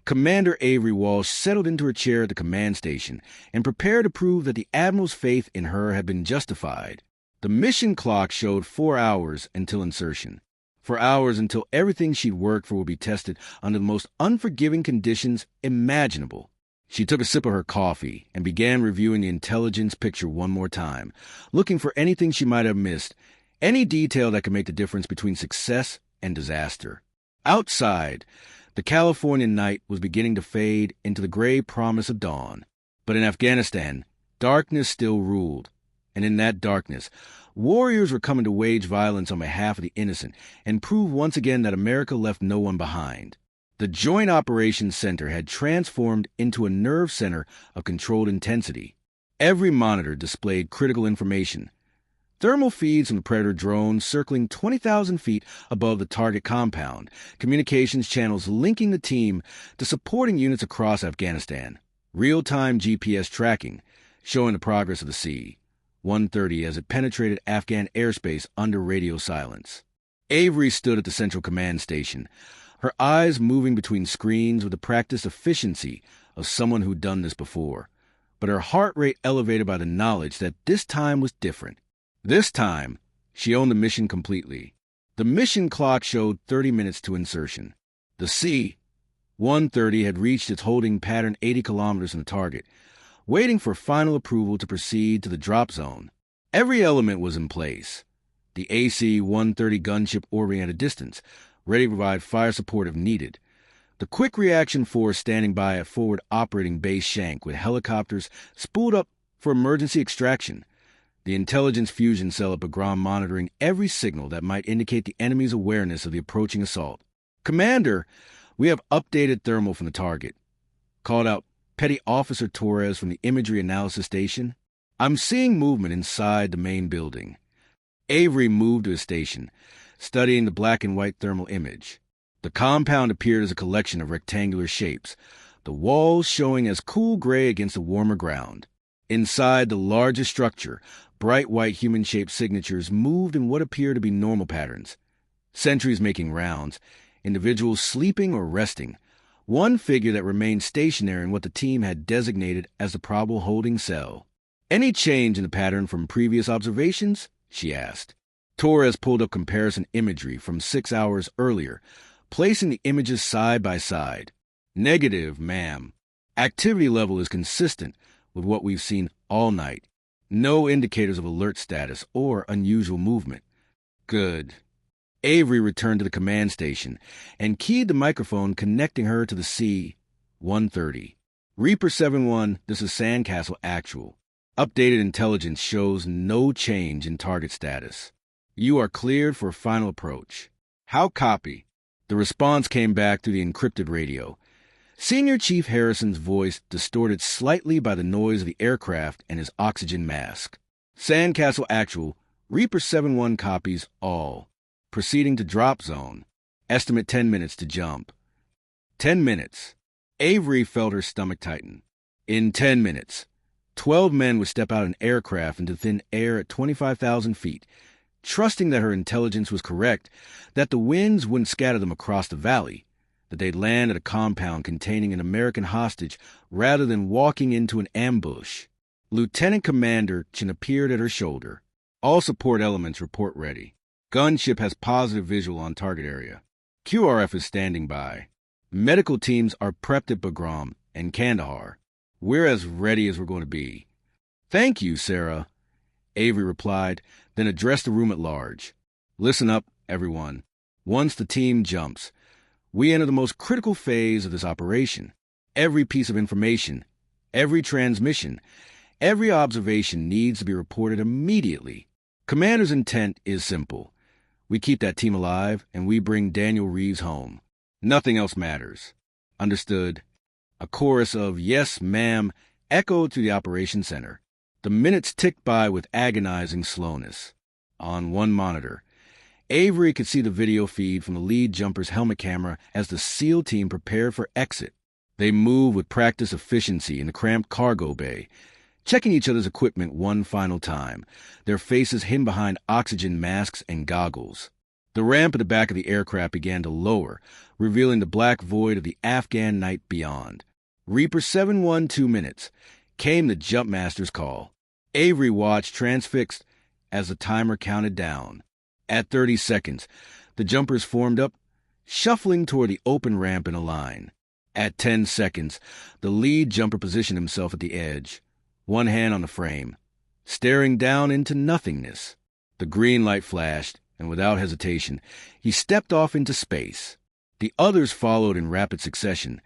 Commander Avery Walsh settled into her chair at the command station and prepared to prove that the Admiral's faith in her had been justified. The mission clock showed 4 hours until insertion. 4 hours until everything she'd worked for would be tested under the most unforgiving conditions imaginable. She took a sip of her coffee and began reviewing the intelligence picture one more time, looking for anything she might have missed, any detail that could make the difference between success and disaster. Outside, the Californian night was beginning to fade into the gray promise of dawn. But in Afghanistan, darkness still ruled. And in that darkness, warriors were coming to wage violence on behalf of the innocent and prove once again that America left no one behind. The Joint Operations Center had transformed into a nerve center of controlled intensity. Every monitor displayed critical information. Thermal feeds from the Predator drone circling 20,000 feet above the target compound, communications channels linking the team to supporting units across Afghanistan, real-time GPS tracking showing the progress of the C-130 as it penetrated Afghan airspace under radio silence. Avery stood at the Central Command Station, her eyes moving between screens with the practiced efficiency of someone who'd done this before, but her heart rate elevated by the knowledge that this time was different. This time, she owned the mission completely. The mission clock showed 30 minutes to insertion. The C-130 had reached its holding pattern 80 kilometers from the target, waiting for final approval to proceed to the drop zone. Every element was in place. The AC-130 gunship orbiting at a distance, ready to provide fire support if needed. The quick reaction force standing by at forward operating base Shank with helicopters spooled up for emergency extraction. The intelligence fusion cell at Bagram monitoring every signal that might indicate the enemy's awareness of the approaching assault. "Commander, we have updated thermal from the target," called out Petty Officer Torres from the imagery analysis station. "I'm seeing movement inside the main building." Avery moved to his station, studying the black and white thermal image. The compound appeared as a collection of rectangular shapes, the walls showing as cool gray against the warmer ground. Inside the largest structure, bright white human-shaped signatures moved in what appeared to be normal patterns. Sentries making rounds, individuals sleeping or resting, one figure that remained stationary in what the team had designated as the probable holding cell. "Any change in the pattern from previous observations?" she asked. Torres pulled up comparison imagery from 6 hours earlier, placing the images side by side. "Negative, ma'am. Activity level is consistent with what we've seen all night. No indicators of alert status or unusual movement." "Good." Avery returned to the command station and keyed the microphone connecting her to the C-130. "Reaper 7-1, this is Sandcastle Actual. Updated intelligence shows no change in target status. You are cleared for final approach." "How copy?" The response came back through the encrypted radio. Senior Chief Harrison's voice distorted slightly by the noise of the aircraft and his oxygen mask. "Sandcastle Actual, Reaper 7-1 copies all. Proceeding to drop zone. Estimate 10 minutes to jump." 10 minutes. Avery felt her stomach tighten. In 10 minutes, 12 men would step out of an aircraft into thin air at 25,000 feet, trusting that her intelligence was correct, that the winds wouldn't scatter them across the valley, that they'd land at a compound containing an American hostage rather than walking into an ambush. Lieutenant Commander Chin appeared at her shoulder. "All support elements report ready. Gunship has positive visual on target area. QRF is standing by. Medical teams are prepped at Bagram and Kandahar. We're as ready as we're going to be." "Thank you, Sarah," Avery replied, then addressed the room at large. "Listen up, everyone. Once the team jumps, we enter the most critical phase of this operation. Every piece of information, every transmission, every observation needs to be reported immediately. Commander's intent is simple. We keep that team alive, and we bring Daniel Reeves home. Nothing else matters." "Understood." A chorus of "Yes, ma'am" echoed through the operation center. The minutes ticked by with agonizing slowness. On one monitor, Avery could see the video feed from the lead jumper's helmet camera as the SEAL team prepared for exit. They moved with practiced efficiency in the cramped cargo bay, checking each other's equipment one final time, their faces hidden behind oxygen masks and goggles. The ramp at the back of the aircraft began to lower, revealing the black void of the Afghan night beyond. "Reaper 7-1, 2 minutes," came the jumpmaster's call. Avery watched transfixed as the timer counted down. At 30 seconds, the jumpers formed up, shuffling toward the open ramp in a line. At 10 seconds, the lead jumper positioned himself at the edge, one hand on the frame, staring down into nothingness. The green light flashed, and without hesitation, he stepped off into space. The others followed in rapid succession,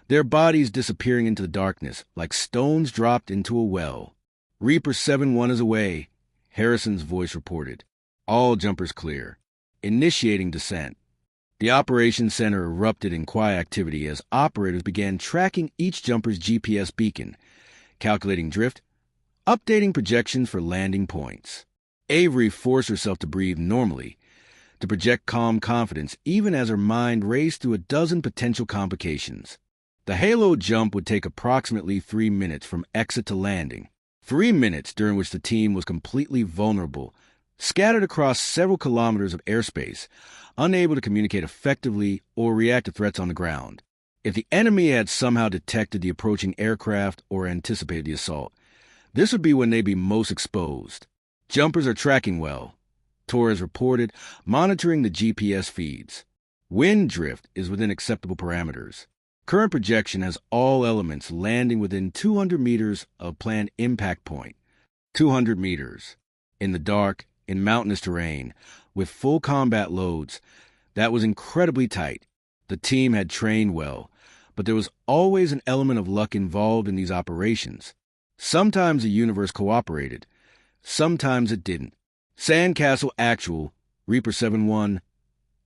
their bodies disappearing into the darkness like stones dropped into a well. "Reaper 7-1 is away," Harrison's voice reported. "All jumpers clear. Initiating descent." The operations center erupted in quiet activity as operators began tracking each jumper's GPS beacon, calculating drift, updating projections for landing points. Avery forced herself to breathe normally, to project calm confidence even as her mind raced through a dozen potential complications. The Halo jump would take approximately 3 minutes from exit to landing. 3 minutes during which the team was completely vulnerable, scattered across several kilometers of airspace, unable to communicate effectively or react to threats on the ground. If the enemy had somehow detected the approaching aircraft or anticipated the assault, this would be when they'd be most exposed. "Jumpers are tracking well," Torres reported, monitoring the GPS feeds. "Wind drift is within acceptable parameters. Current projection has all elements landing within 200 meters of planned impact point. 200 meters. In the dark, in mountainous terrain, with full combat loads. That was incredibly tight. The team had trained well, but there was always an element of luck involved in these operations. Sometimes the universe cooperated, sometimes it didn't. Sandcastle Actual, Reaper 7-1.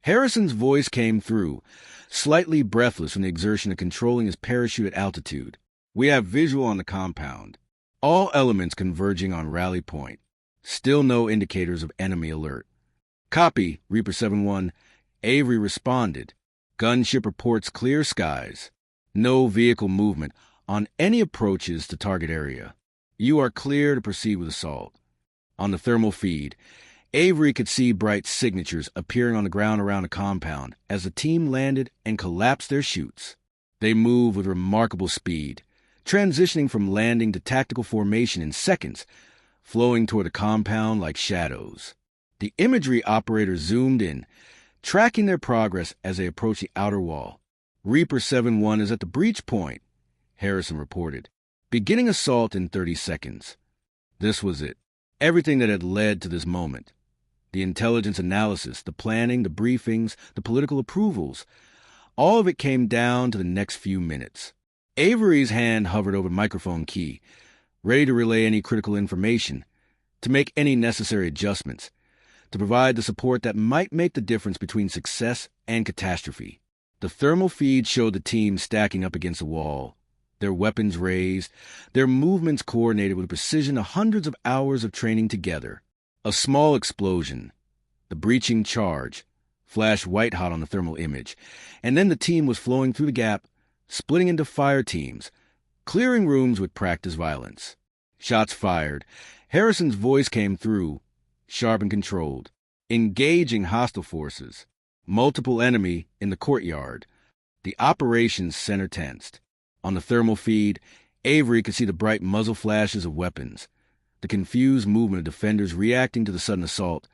Harrison's voice came through, slightly breathless from the exertion of controlling his parachute at altitude. We have visual on the compound. All elements converging on rally point. Still no indicators of enemy alert. Copy, Reaper 7-1. Avery responded. Gunship reports clear skies. No vehicle movement on any approaches to target area. You are clear to proceed with assault. On the thermal feed, Avery could see bright signatures appearing on the ground around the compound as the team landed and collapsed their chutes. They moved with remarkable speed, transitioning from landing to tactical formation in seconds, flowing toward the compound like shadows. The imagery operator zoomed in, tracking their progress as they approached the outer wall. Reaper 7-1 is at the breach point, Harrison reported, beginning assault in 30 seconds. This was it. Everything that had led to this moment. The intelligence analysis, the planning, the briefings, the political approvals. All of it came down to the next few minutes. Avery's hand hovered over the microphone key, ready to relay any critical information, to make any necessary adjustments, to provide the support that might make the difference between success and catastrophe. The thermal feed showed the team stacking up against the wall, their weapons raised, their movements coordinated with the precision of hundreds of hours of training together. A small explosion, the breaching charge, flashed white-hot on the thermal image, and then the team was flowing through the gap, splitting into fire teams, clearing rooms with practiced violence. Shots fired. Harrison's voice came through, sharp and controlled, engaging hostile forces. Multiple enemy in the courtyard. The operations center tensed. On the thermal feed, Avery could see the bright muzzle flashes of weapons, the confused movement of defenders reacting to the sudden assault,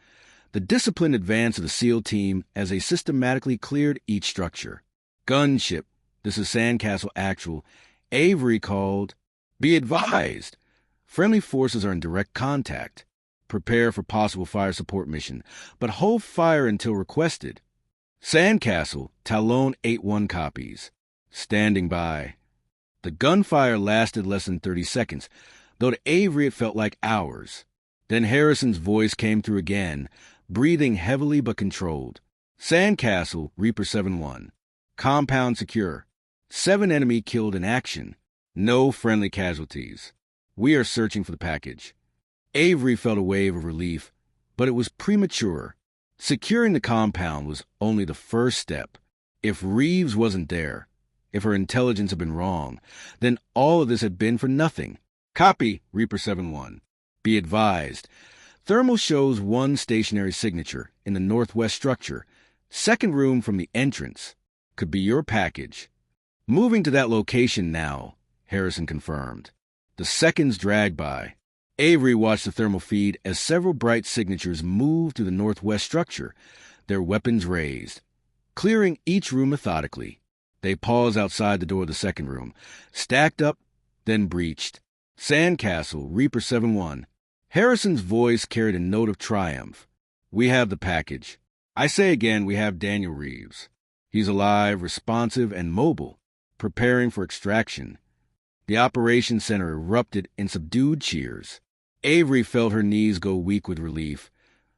the disciplined advance of the SEAL team as they systematically cleared each structure. Gunship, this is Sandcastle Actual. Avery called, "Be advised! Friendly forces are in direct contact. Prepare for possible fire support mission, but hold fire until requested." Sandcastle, Talon 8-1 copies. Standing by. The gunfire lasted less than 30 seconds, though to Avery it felt like hours. Then Harrison's voice came through again, breathing heavily but controlled. Sandcastle, Reaper 7-1. Compound secure. 7 enemy killed in action. No friendly casualties. We are searching for the package. Avery felt a wave of relief, but it was premature. Securing the compound was only the first step. If Reeves wasn't there, if her intelligence had been wrong, then all of this had been for nothing. Copy, Reaper 7-1. Be advised. Thermal shows one stationary signature in the northwest structure. Second room from the entrance. Could be your package. Moving to that location now, Harrison confirmed. The seconds dragged by. Avery watched the thermal feed as several bright signatures moved through the northwest structure, their weapons raised. Clearing each room methodically, they paused outside the door of the second room, stacked up, then breached. Sandcastle, Reaper 7-1. Harrison's voice carried a note of triumph. We have the package. I say again, we have Daniel Reeves. He's alive, responsive, and mobile, preparing for extraction. The operations center erupted in subdued cheers. Avery felt her knees go weak with relief,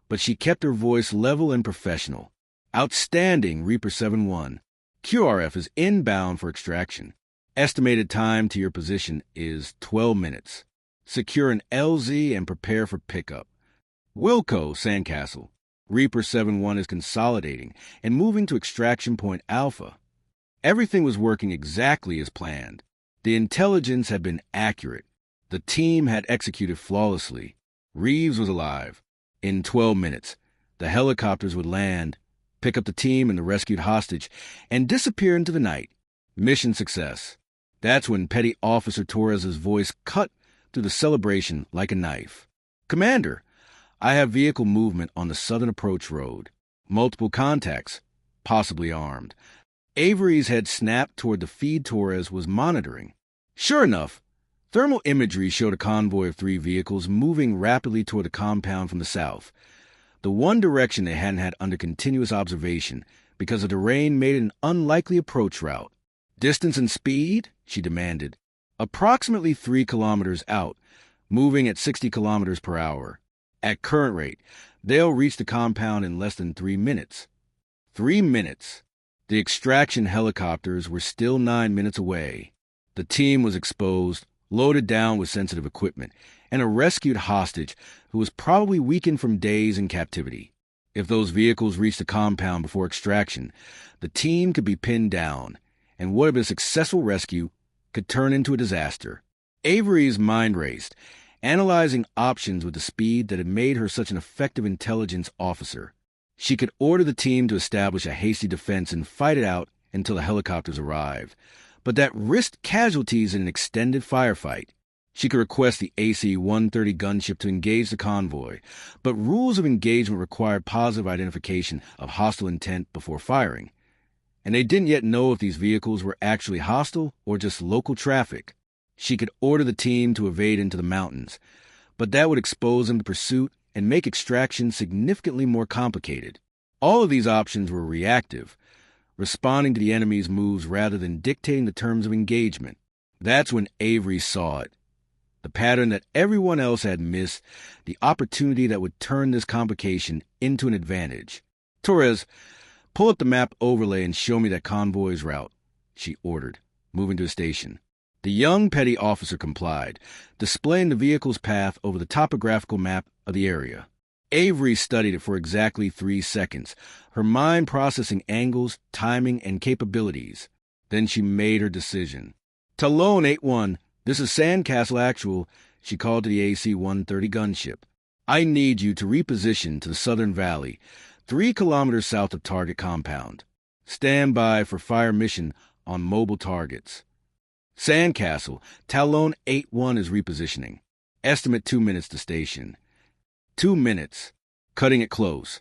but she kept her voice level and professional. Outstanding, Reaper 7-1. QRF is inbound for extraction. Estimated time to your position is 12 minutes. Secure an LZ and prepare for pickup. Wilco, Sandcastle. Reaper 7-1 is consolidating and moving to extraction point Alpha. Everything was working exactly as planned. The intelligence had been accurate. The team had executed flawlessly. Reeves was alive. In 12 minutes, the helicopters would land, pick up the team and the rescued hostage, and disappear into the night. Mission success. That's when Petty Officer Torres's voice cut through the celebration like a knife. Commander, I have vehicle movement on the southern approach road. Multiple contacts, possibly armed. Avery's head snapped toward the feed Torres was monitoring. Sure enough, thermal imagery showed a convoy of 3 vehicles moving rapidly toward the compound from the south. The one direction they hadn't had under continuous observation, because the terrain made it an unlikely approach route. Distance and speed? She demanded. Approximately 3 kilometers out, moving at 60 kilometers per hour. At current rate, they'll reach the compound in less than 3 minutes. 3 minutes. The extraction helicopters were still 9 minutes away. The team was exposed, loaded down with sensitive equipment, and a rescued hostage who was probably weakened from days in captivity. If those vehicles reached the compound before extraction, the team could be pinned down, and what if a successful rescue could turn into a disaster? Avery's mind raced, analyzing options with the speed that had made her such an effective intelligence officer. She could order the team to establish a hasty defense and fight it out until the helicopters arrived, but that risked casualties in an extended firefight. She could request the AC-130 gunship to engage the convoy, but rules of engagement required positive identification of hostile intent before firing, and they didn't yet know if these vehicles were actually hostile or just local traffic. She could order the team to evade into the mountains, but that would expose them to pursuit and make extraction significantly more complicated. All of these options were reactive, responding to the enemy's moves rather than dictating the terms of engagement. That's when Avery saw it. The pattern that everyone else had missed, the opportunity that would turn this complication into an advantage. "Torres, pull up the map overlay and show me that convoy's route," she ordered, moving to the station. The young petty officer complied, displaying the vehicle's path over the topographical map of the area. Avery studied it for exactly 3 seconds, her mind processing angles, timing, and capabilities. Then she made her decision. "Talon 8-1, this is Sandcastle Actual," she called to the AC-130 gunship. "I need you to reposition to the southern valley, 3 kilometers south of target compound. Stand by for fire mission on mobile targets." "Sandcastle, Talon 8-1 is repositioning. Estimate 2 minutes to station." 2 minutes. Cutting it close.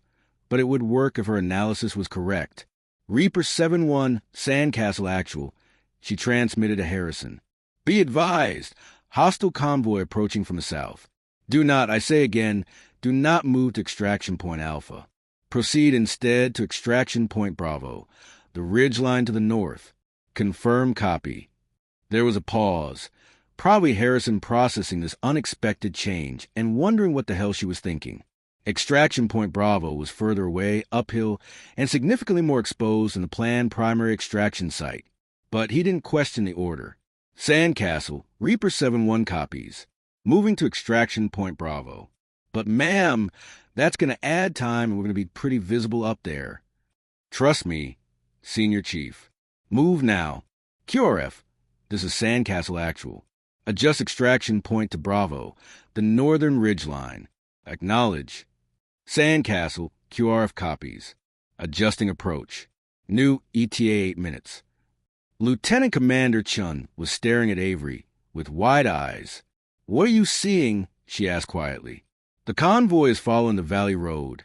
But it would work if her analysis was correct. "Reaper 7-1, Sandcastle Actual," she transmitted to Harrison. "Be advised, hostile convoy approaching from the south. Do not, I say again, do not move to Extraction Point Alpha. Proceed instead to Extraction Point Bravo, the ridgeline to the north. Confirm copy." There was a pause, probably Harrison processing this unexpected change and wondering what the hell she was thinking. Extraction Point Bravo was further away, uphill, and significantly more exposed than the planned primary extraction site. But he didn't question the order. "Sandcastle, Reaper 7-1 copies. Moving to Extraction Point Bravo." "But ma'am, that's going to add time and we're going to be pretty visible up there." "Trust me, Senior Chief. Move now. QRF, this is Sandcastle Actual. Adjust extraction point to Bravo, the northern ridgeline. Acknowledge. Sandcastle, QRF copies. Adjusting approach. New ETA 8 minutes. Lieutenant Commander Chun was staring at Avery with wide eyes. "What are you seeing?" she asked quietly. "The convoy is following the valley road,"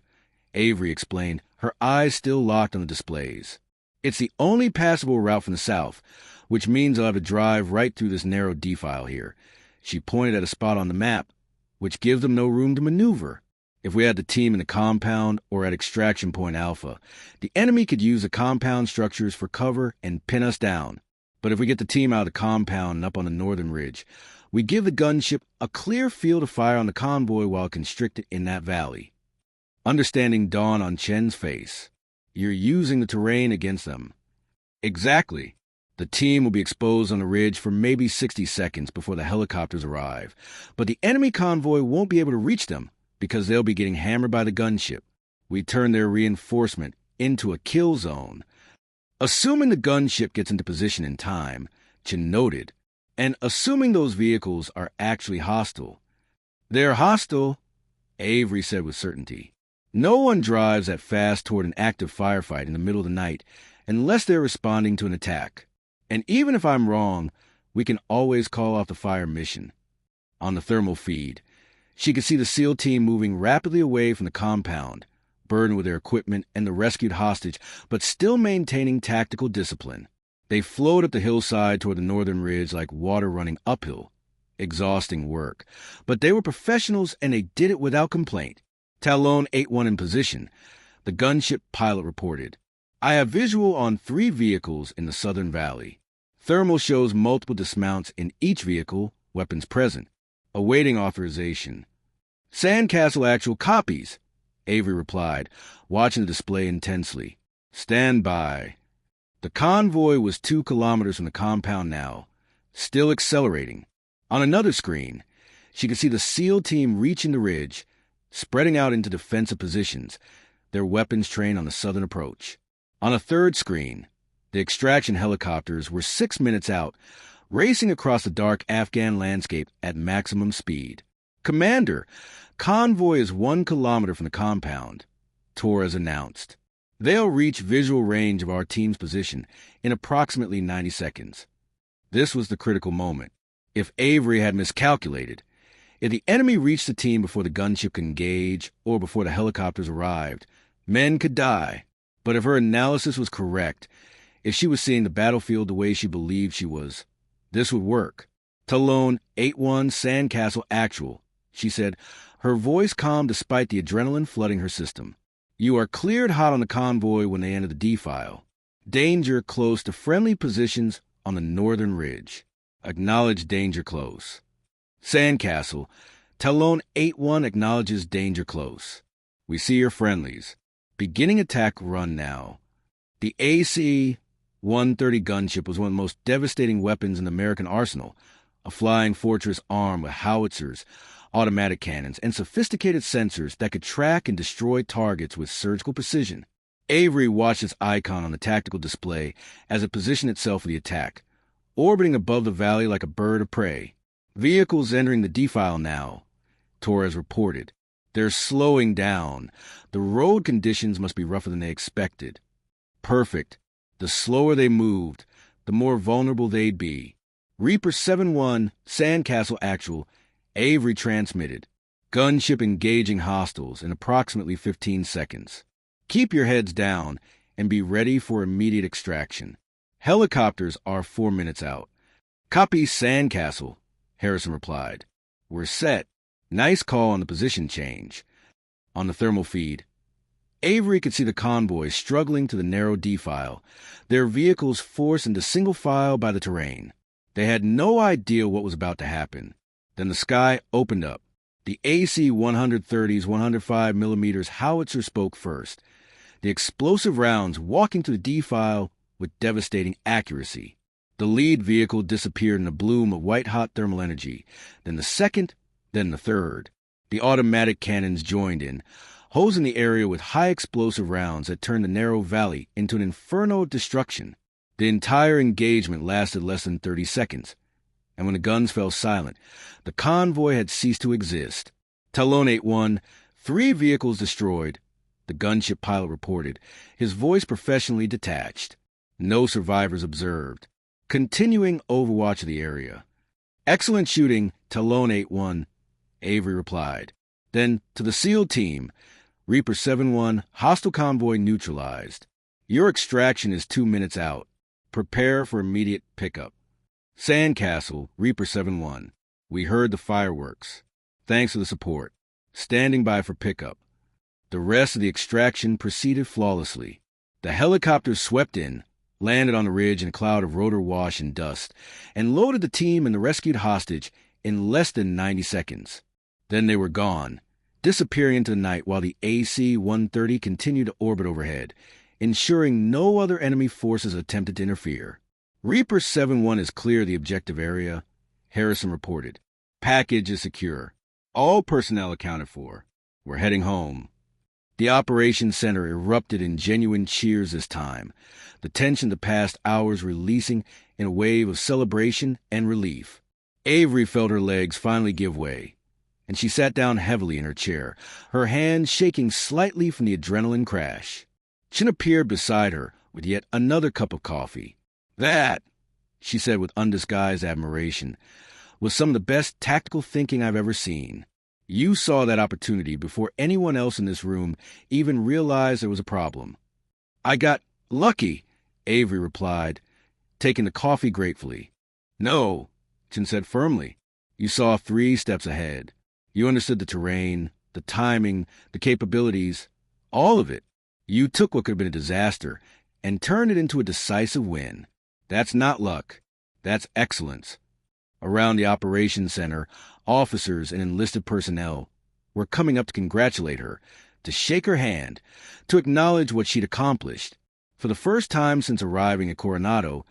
Avery explained, her eyes still locked on the displays. "It's the only passable route from the south, which means I'll have to drive right through this narrow defile here." She pointed at a spot on the map, which gives them no room to maneuver. If we had the team in the compound or at Extraction Point Alpha, the enemy could use the compound structures for cover and pin us down. But if we get the team out of the compound and up on the northern ridge, we give the gunship a clear field of fire on the convoy while constricted in that valley. Understanding dawned on Chen's face. "You're using the terrain against them." "Exactly. The team will be exposed on the ridge for maybe 60 seconds before the helicopters arrive, but the enemy convoy won't be able to reach them because they'll be getting hammered by the gunship. We turn their reinforcement into a kill zone. Assuming the gunship gets into position in time," Chen noted, "and assuming those vehicles are actually hostile." "They're hostile," Avery said with certainty. "No one drives that fast toward an active firefight in the middle of the night unless they're responding to an attack. And even if I'm wrong, we can always call off the fire mission." On the thermal feed, she could see the SEAL team moving rapidly away from the compound, burdened with their equipment and the rescued hostage, but still maintaining tactical discipline. They flowed up the hillside toward the northern ridge like water running uphill. Exhausting work, but they were professionals and they did it without complaint. "Talon 8-1 in position," the gunship pilot reported. I have visual on 3 vehicles in the Southern Valley. Thermal shows multiple dismounts in each vehicle, weapons present. Awaiting authorization. Sandcastle actual copies, Avery replied, watching the display intensely. Stand by. The convoy was 2 kilometers from the compound now, still accelerating. On another screen, she could see the SEAL team reaching the ridge, spreading out into defensive positions, their weapons trained on the southern approach. On a third screen, the extraction helicopters were 6 minutes out, racing across the dark Afghan landscape at maximum speed. Commander, convoy is 1 kilometer from the compound, Torres announced. They'll reach visual range of our team's position in approximately 90 seconds. This was the critical moment. If Avery had miscalculated, if the enemy reached the team before the gunship could engage or before the helicopters arrived, men could die. But if her analysis was correct, if she was seeing the battlefield the way she believed she was, this would work. Talon 8-1 Sandcastle actual, she said, her voice calm despite the adrenaline flooding her system. You are cleared hot on the convoy when they enter the D-file. Danger close to friendly positions on the northern ridge. Acknowledge danger close. Sandcastle, Talon 8-1 acknowledges danger close. We see your friendlies. Beginning attack run now. The AC-130 gunship was one of the most devastating weapons in the American arsenal, a flying fortress armed with howitzers, automatic cannons, and sophisticated sensors that could track and destroy targets with surgical precision. Avery watched its icon on the tactical display as it positioned itself for the attack, orbiting above the valley like a bird of prey. Vehicles entering the D-file now, Torres reported. They're slowing down. The road conditions must be rougher than they expected. Perfect. The slower they moved, the more vulnerable they'd be. Reaper 7-1, Sandcastle actual, Avery transmitted. Gunship engaging hostiles in approximately 15 seconds. Keep your heads down and be ready for immediate extraction. Helicopters are 4 minutes out. Copy Sandcastle, Harrison replied. We're set. Nice call on the position change. On the thermal feed, Avery could see the convoys struggling to the narrow D-file, their vehicles forced into single file by the terrain. They had no idea what was about to happen. Then the sky opened up. The AC-130's 105mm howitzer spoke first, the explosive rounds walking through the D-file with devastating accuracy. The lead vehicle disappeared in a bloom of white-hot thermal energy, then the second, then the third. The automatic cannons joined in, hosing the area with high explosive rounds that turned the narrow valley into an inferno of destruction. The entire engagement lasted less than 30 seconds, and when the guns fell silent, the convoy had ceased to exist. Talon 8-1, 3 vehicles destroyed, the gunship pilot reported, his voice professionally detached. No survivors observed. Continuing overwatch of the area. Excellent shooting, Talon 8-1, Avery replied. Then, to the SEAL team, Reaper 7-1, hostile convoy neutralized. Your extraction is 2 minutes out. Prepare for immediate pickup. Sandcastle, Reaper 7-1. We heard the fireworks. Thanks for the support. Standing by for pickup. The rest of the extraction proceeded flawlessly. The helicopters swept in, landed on the ridge in a cloud of rotor wash and dust, and loaded the team and the rescued hostage in less than 90 seconds. Then they were gone, disappearing into the night while the AC-130 continued to orbit overhead, ensuring no other enemy forces attempted to interfere. Reaper 7-1 is clear of the objective area, Harrison reported. Package is secure. All personnel accounted for. We're heading home. The operations center erupted in genuine cheers this time, the tension of the past hours releasing in a wave of celebration and relief. Avery felt her legs finally give way, and she sat down heavily in her chair, her hands shaking slightly from the adrenaline crash. Chin appeared beside her with yet another cup of coffee. That, she said with undisguised admiration, was some of the best tactical thinking I've ever seen. You saw that opportunity before anyone else in this room even realized there was a problem. I got lucky, Avery replied, taking the coffee gratefully. No, Chin said firmly. You saw 3 steps ahead. You understood the terrain, the timing, the capabilities, all of it. You took what could have been a disaster and turned it into a decisive win. That's not luck. That's excellence. Around the operations center, officers and enlisted personnel were coming up to congratulate her, to shake her hand, to acknowledge what she'd accomplished. For the first time since arriving at Coronado,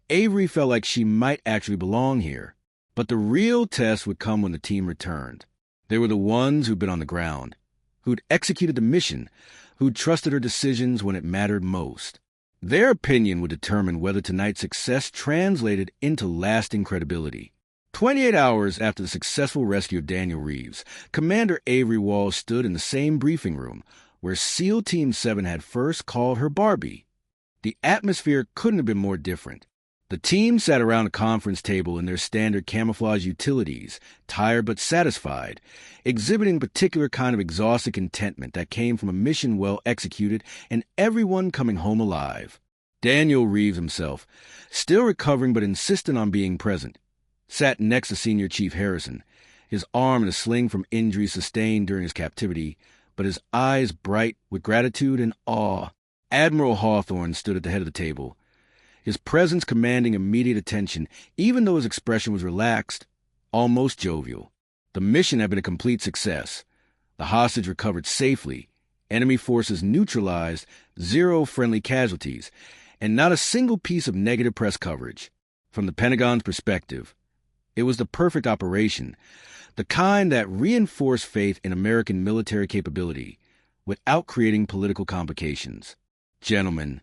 Avery felt like she might actually belong here. But the real test would come when the team returned. They were the ones who'd been on the ground, who'd executed the mission, who'd trusted her decisions when it mattered most. Their opinion would determine whether tonight's success translated into lasting credibility. 28 hours after the successful rescue of Daniel Reeves, Commander Avery Walsh stood in the same briefing room where SEAL Team 7 had first called her Barbie. The atmosphere couldn't have been more different. The team sat around a conference table in their standard camouflage utilities, tired but satisfied, exhibiting a particular kind of exhausted contentment that came from a mission well executed and everyone coming home alive. Daniel Reeves himself, still recovering but insistent on being present, sat next to Senior Chief Harrison, his arm in a sling from injuries sustained during his captivity, but his eyes bright with gratitude and awe. Admiral Hawthorne stood at the head of the table, his presence commanding immediate attention, even though his expression was relaxed, almost jovial. The mission had been a complete success. The hostage recovered safely, enemy forces neutralized, 0 friendly casualties, and not a single piece of negative press coverage. From the Pentagon's perspective, it was the perfect operation, the kind that reinforced faith in American military capability without creating political complications. Gentlemen,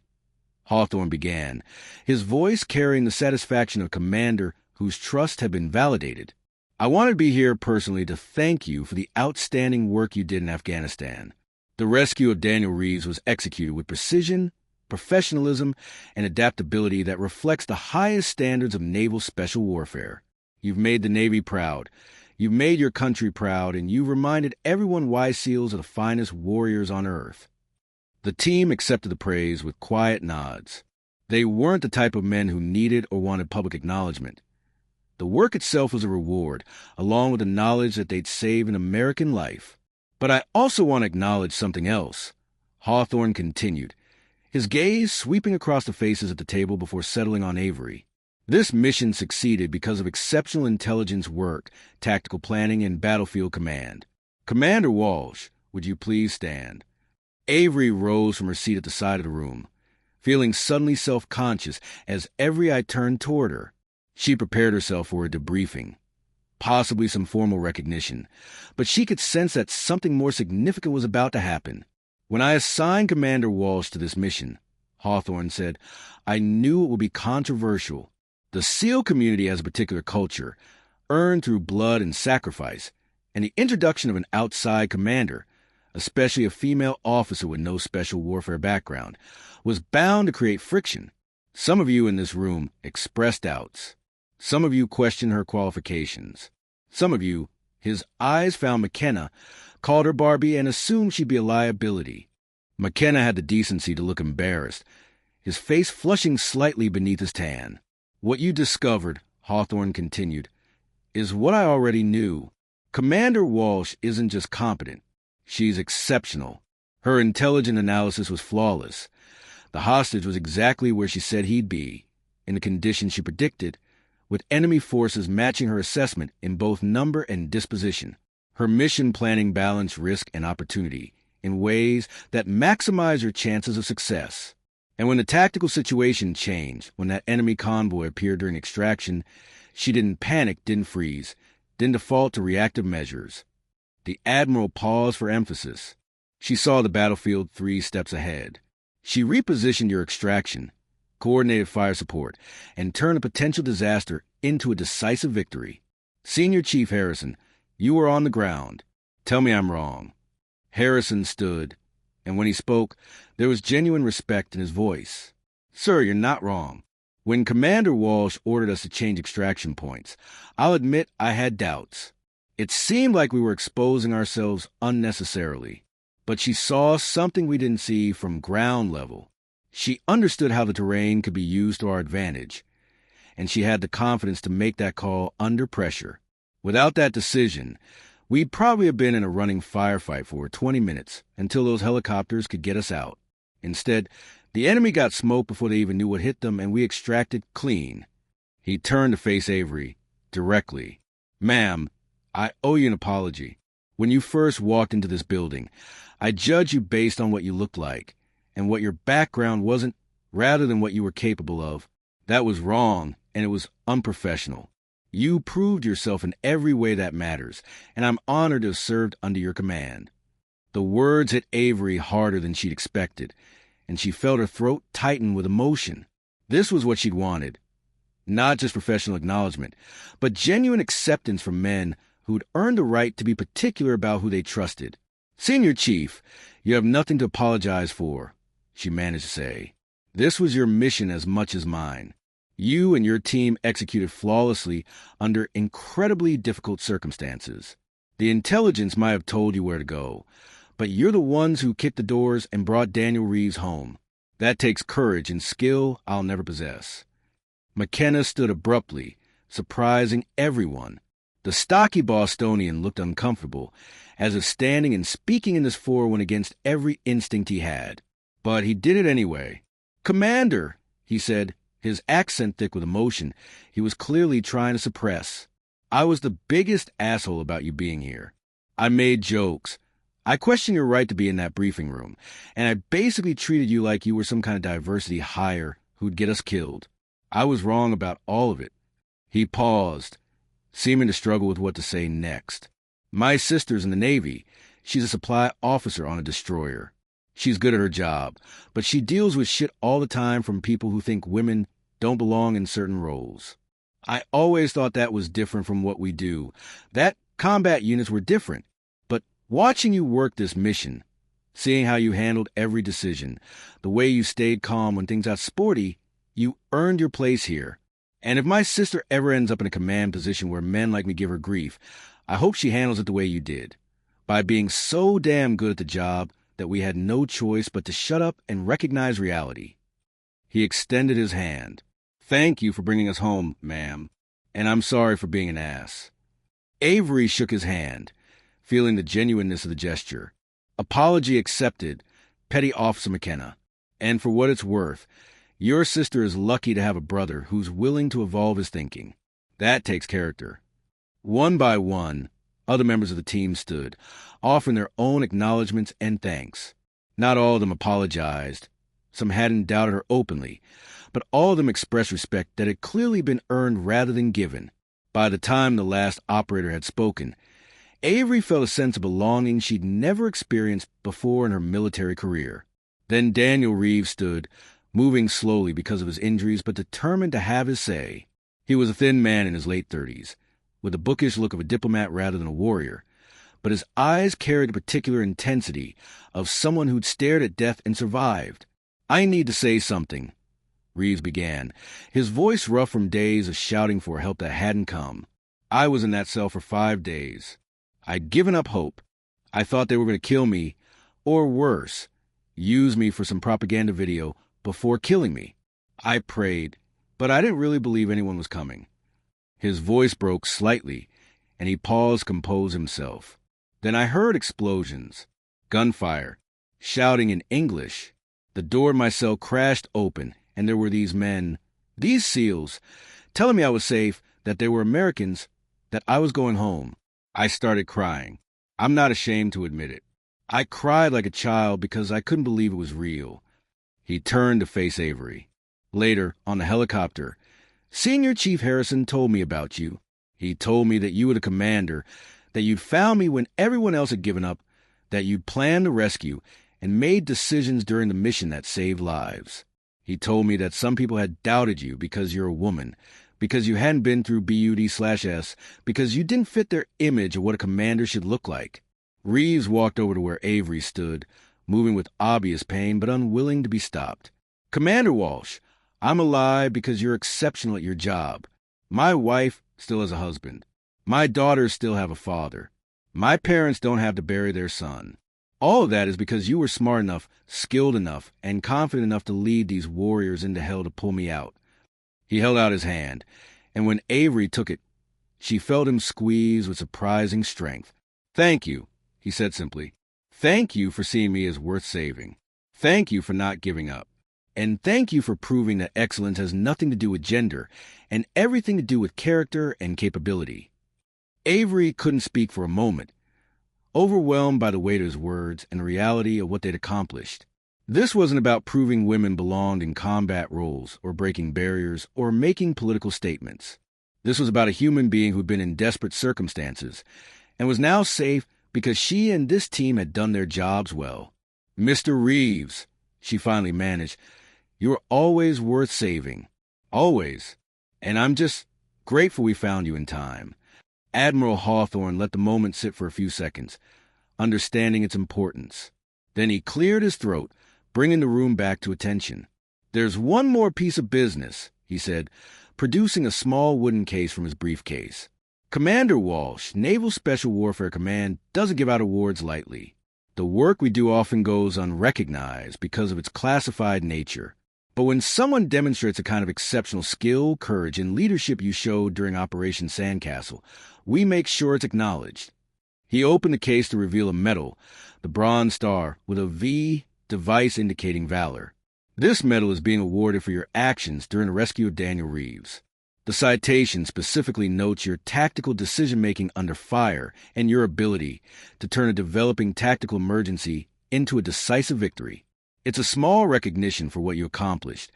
Hawthorne began, his voice carrying the satisfaction of a commander whose trust had been validated. I want to be here personally to thank you for the outstanding work you did in Afghanistan. The rescue of Daniel Reeves was executed with precision, professionalism, and adaptability that reflects the highest standards of naval special warfare. You've made the Navy proud. You've made your country proud, and you've reminded everyone why SEALs are the finest warriors on earth. The team accepted the praise with quiet nods. They weren't the type of men who needed or wanted public acknowledgement. The work itself was a reward, along with the knowledge that they'd save an American life. But I also want to acknowledge something else. Hawthorne continued, his gaze sweeping across the faces at the table before settling on Avery. This mission succeeded because of exceptional intelligence work, tactical planning, and battlefield command. Commander Walsh, would you please stand? Avery rose from her seat at the side of the room, feeling suddenly self-conscious as every eye turned toward her. She prepared herself for a debriefing, possibly some formal recognition, but she could sense that something more significant was about to happen. When I assigned Commander Walsh to this mission, Hawthorne said, I knew it would be controversial. The SEAL community has a particular culture, earned through blood and sacrifice, and the introduction of an outside commander, especially a female officer with no special warfare background, was bound to create friction. Some of you in this room expressed doubts. Some of you questioned her qualifications. Some of you, his eyes found McKenna, called her Barbie and assumed she'd be a liability. McKenna had the decency to look embarrassed, his face flushing slightly beneath his tan. What you discovered, Hawthorne continued, is what I already knew. Commander Walsh isn't just competent. She's exceptional. Her intelligent analysis was flawless. The hostage was exactly where she said he'd be, in the conditions she predicted, with enemy forces matching her assessment in both number and disposition. Her mission planning balanced risk and opportunity in ways that maximize her chances of success. And when the tactical situation changed, when that enemy convoy appeared during extraction, she didn't panic, didn't freeze, didn't default to reactive measures. The Admiral paused for emphasis. She saw the battlefield 3 steps ahead. She repositioned your extraction, coordinated fire support, and turned a potential disaster into a decisive victory. Senior Chief Harrison, you were on the ground. Tell me I'm wrong. Harrison stood, and when he spoke, there was genuine respect in his voice. Sir, you're not wrong. When Commander Walsh ordered us to change extraction points, I'll admit I had doubts. It seemed like we were exposing ourselves unnecessarily, but she saw something we didn't see from ground level. She understood how the terrain could be used to our advantage, and she had the confidence to make that call under pressure. Without that decision, we'd probably have been in a running firefight for 20 minutes until those helicopters could get us out. Instead, The enemy got smoked before they even knew what hit them, and we extracted clean. He turned to face Avery, directly. Ma'am, I owe you an apology. When you first walked into this building, I judged you based on what you looked like, and what your background wasn't, rather than what you were capable of. That was wrong, and it was unprofessional. You proved yourself in every way that matters, and I'm honored to have served under your command. The words hit Avery harder than she'd expected, and she felt her throat tighten with emotion. This was what she'd wanted. Not just professional acknowledgement, but genuine acceptance from men who'd earned the right to be particular about who they trusted. Senior Chief, you have nothing to apologize for, she managed to say. This was your mission as much as mine. You and your team executed flawlessly under incredibly difficult circumstances. The intelligence might have told you where to go, but you're the ones who kicked the doors and brought Daniel Reeves home. That takes courage and skill I'll never possess. McKenna stood abruptly, surprising everyone. The stocky Bostonian looked uncomfortable, as if standing and speaking in this forum went against every instinct he had. But he did it anyway. "Commander," he said, his accent thick with emotion he was clearly trying to suppress. "I was the biggest asshole about you being here. I made jokes. I questioned your right to be in that briefing room, and I basically treated you like you were some kind of diversity hire who'd get us killed. I was wrong about all of it." He paused, seeming to struggle with what to say next. "My sister's in the Navy. She's a supply officer on a destroyer. She's good at her job, but she deals with shit all the time from people who think women don't belong in certain roles. I always thought that was different from what we do, that combat units were different. But watching you work this mission, seeing how you handled every decision, the way you stayed calm when things got sporty, you earned your place here. And if my sister ever ends up in a command position where men like me give her grief, I hope she handles it the way you did, by being so damn good at the job that we had no choice but to shut up and recognize reality." He extended his hand. "Thank you for bringing us home, ma'am, and I'm sorry for being an ass." Avery shook his hand, feeling the genuineness of the gesture. "Apology accepted, Petty Officer McKenna. And for what it's worth, your sister is lucky to have a brother who's willing to evolve his thinking. That takes character." One by one, other members of the team stood, offering their own acknowledgments and thanks. Not all of them apologized. Some hadn't doubted her openly, but all of them expressed respect that had clearly been earned rather than given. By the time the last operator had spoken, Avery felt a sense of belonging she'd never experienced before in her military career. Then Daniel Reeves stood, moving slowly because of his injuries, but determined to have his say. He was a thin man in his late 30s, with the bookish look of a diplomat rather than a warrior, but his eyes carried a particular intensity of someone who'd stared at death and survived. "I need to say something," Reeves began, his voice rough from days of shouting for help that hadn't come. "I was in that cell for 5 days. I'd given up hope. I thought they were going to kill me, or worse, use me for some propaganda video before killing me. I prayed, but I didn't really believe anyone was coming." His voice broke slightly, and he paused to compose himself. "Then I heard explosions, gunfire, shouting in English. The door of my cell crashed open, and there were these men, these SEALs, telling me I was safe, that they were Americans, that I was going home. I started crying. I'm not ashamed to admit it. I cried like a child because I couldn't believe it was real." He turned to face Avery. Later, on the helicopter, "Senior Chief Harrison told me about you. He told me that you were the commander, that you'd found me when everyone else had given up, that you'd planned the rescue, and made decisions during the mission that saved lives. He told me that some people had doubted you because you're a woman, because you hadn't been through BUD/S, because you didn't fit their image of what a commander should look like." Reeves walked over to where Avery stood, moving with obvious pain but unwilling to be stopped. "Commander Walsh, I'm alive because you're exceptional at your job. My wife still has a husband. My daughters still have a father. My parents don't have to bury their son. All of that is because you were smart enough, skilled enough, and confident enough to lead these warriors into hell to pull me out." He held out his hand, and when Avery took it, she felt him squeeze with surprising strength. "Thank you," he said simply. "Thank you for seeing me as worth saving. Thank you for not giving up. And thank you for proving that excellence has nothing to do with gender and everything to do with character and capability." Avery couldn't speak for a moment, overwhelmed by the weight of his words and the reality of what they'd accomplished. This wasn't about proving women belonged in combat roles or breaking barriers or making political statements. This was about a human being who'd been in desperate circumstances and was now safe because she and this team had done their jobs well. "Mr. Reeves," she finally managed, "you're always worth saving. Always. And I'm just grateful we found you in time." Admiral Hawthorne let the moment sit for a few seconds, understanding its importance. Then he cleared his throat, bringing the room back to attention. "There's one more piece of business," he said, producing a small wooden case from his briefcase. "Commander Walsh, Naval Special Warfare Command, doesn't give out awards lightly. The work we do often goes unrecognized because of its classified nature. But when someone demonstrates a kind of exceptional skill, courage, and leadership you showed during Operation Sandcastle, we make sure it's acknowledged." He opened the case to reveal a medal, the Bronze Star, with a V device indicating valor. "This medal is being awarded for your actions during the rescue of Daniel Reeves. The citation specifically notes your tactical decision-making under fire and your ability to turn a developing tactical emergency into a decisive victory. It's a small recognition for what you accomplished,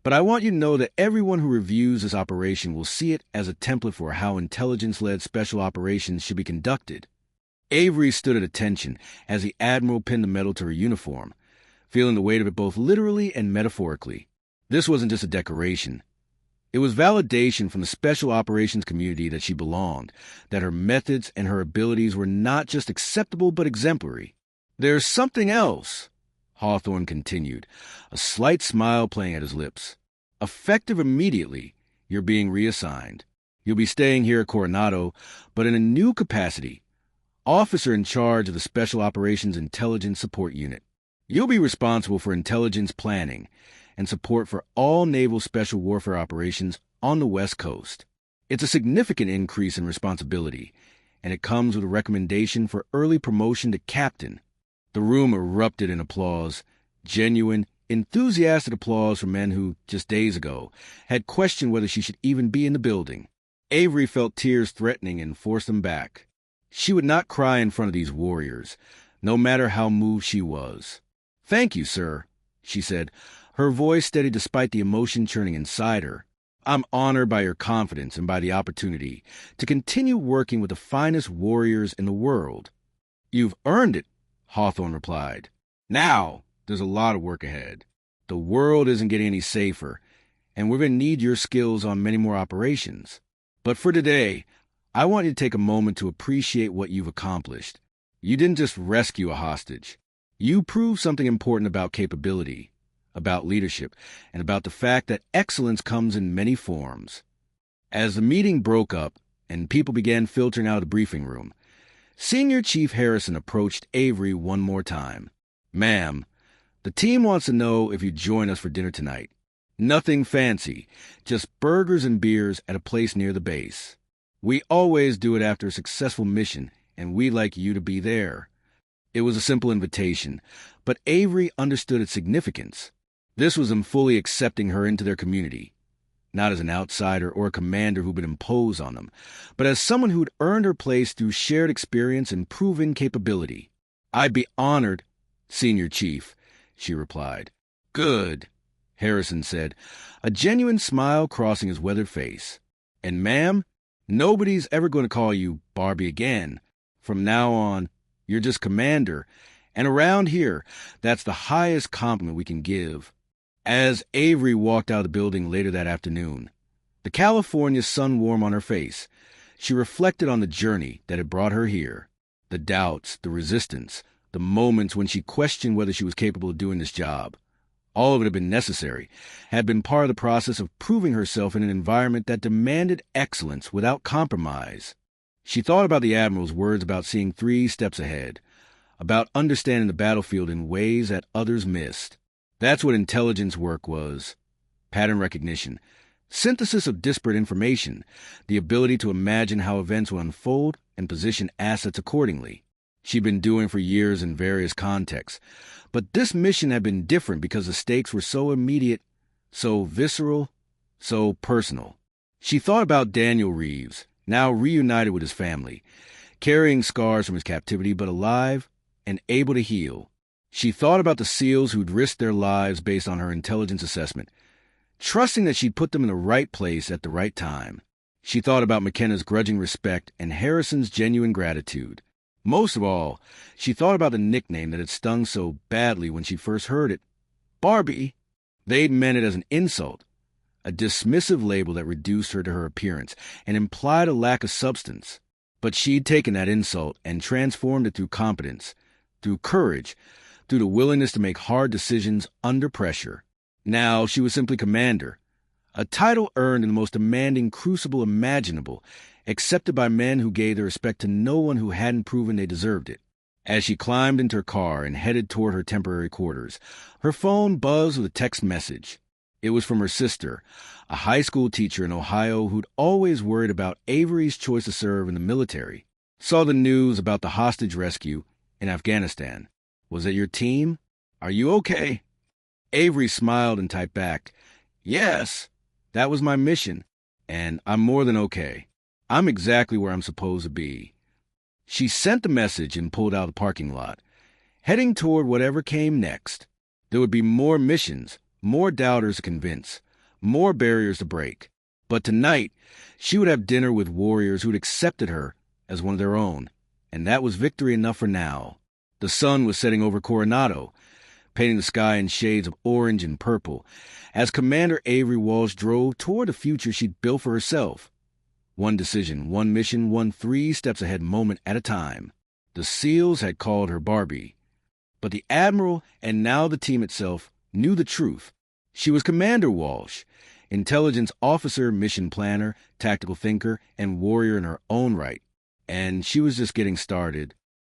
but I want you to know that everyone who reviews this operation will see it as a template for how intelligence-led special operations should be conducted." Avery stood at attention as the Admiral pinned the medal to her uniform, feeling the weight of it both literally and metaphorically. This wasn't just a decoration. It was validation from the special operations community that she belonged, that her methods and her abilities were not just acceptable but exemplary. "There's something else," Hawthorne continued, a slight smile playing at his lips. "Effective immediately, you're being reassigned. You'll be staying here at Coronado, but in a new capacity, officer in charge of the Special Operations Intelligence Support Unit. You'll be responsible for intelligence planning and support for all naval special warfare operations on the West Coast. It's a significant increase in responsibility, and it comes with a recommendation for early promotion to captain." The room erupted in applause, genuine, enthusiastic applause from men who, just days ago, had questioned whether she should even be in the building. Avery felt tears threatening and forced them back. She would not cry in front of these warriors, no matter how moved she was. "Thank you, sir," she said, her voice steady despite the emotion churning inside her. "I'm honored by your confidence and by the opportunity to continue working with the finest warriors in the world." "You've earned it," Hawthorne replied. "Now, there's a lot of work ahead. The world isn't getting any safer, and we're going to need your skills on many more operations. But for today, I want you to take a moment to appreciate what you've accomplished. You didn't just rescue a hostage. You proved something important about capability, about leadership, and about the fact that excellence comes in many forms." As the meeting broke up and people began filtering out of the briefing room, Senior Chief Harrison approached Avery one more time. "Ma'am, the team wants to know if you'd join us for dinner tonight. Nothing fancy, just burgers and beers at a place near the base. We always do it after a successful mission, and we'd like you to be there." It was a simple invitation, but Avery understood its significance. This was them fully accepting her into their community, not as an outsider or a commander who'd been imposed on them, but as someone who'd earned her place through shared experience and proven capability. "I'd be honored, Senior Chief," she replied. "Good," Harrison said, a genuine smile crossing his weathered face. "And ma'am, nobody's ever going to call you Barbie again. From now on, you're just Commander, and around here, that's the highest compliment we can give." As Avery walked out of the building later that afternoon, the California sun warm on her face, she reflected on the journey that had brought her here. The doubts, the resistance, the moments when she questioned whether she was capable of doing this job. All of it had been necessary, had been part of the process of proving herself in an environment that demanded excellence without compromise. She thought about the Admiral's words about seeing 3 steps ahead, about understanding the battlefield in ways that others missed. That's what intelligence work was. Pattern recognition, synthesis of disparate information, the ability to imagine how events will unfold and position assets accordingly. she'd been doing for years in various contexts. But this mission had been different because the stakes were so immediate, so visceral, so personal. She thought about Daniel Reeves, now reunited with his family, carrying scars from his captivity but alive and able to heal. She thought about the SEALs who'd risked their lives based on her intelligence assessment, trusting that she'd put them in the right place at the right time. She thought about McKenna's grudging respect and Harrison's genuine gratitude. Most of all, she thought about the nickname that had stung so badly when she first heard it. Barbie. They'd meant it as an insult, a dismissive label that reduced her to her appearance and implied a lack of substance. But she'd taken that insult and transformed it through competence, through courage, through the willingness to make hard decisions under pressure. Now she was simply Commander, a title earned in the most demanding crucible imaginable, accepted by men who gave their respect to no one who hadn't proven they deserved it. As she climbed into her car and headed toward her temporary quarters, her phone buzzed with a text message. It was from her sister, a high school teacher in Ohio who'd always worried about Avery's choice to serve in the military. Saw the news about the hostage rescue in Afghanistan. Was it your team? Are you okay? Avery smiled and typed back, "Yes, that was my mission, and I'm more than okay. I'm exactly where I'm supposed to be." She sent the message and pulled out of the parking lot, heading toward whatever came next. There would be more missions, more doubters to convince, more barriers to break. But tonight, she would have dinner with warriors who'd accepted her as one of their own, and that was victory enough for now. The sun was setting over Coronado, painting the sky in shades of orange and purple, as Commander Avery Walsh drove toward the future she'd built for herself. One decision, one mission, one 3 steps ahead moment at a time. The SEALs had called her Barbie. But the Admiral, and now the team itself, knew the truth. She was Commander Walsh, intelligence officer, mission planner, tactical thinker, and warrior in her own right. And she was just getting started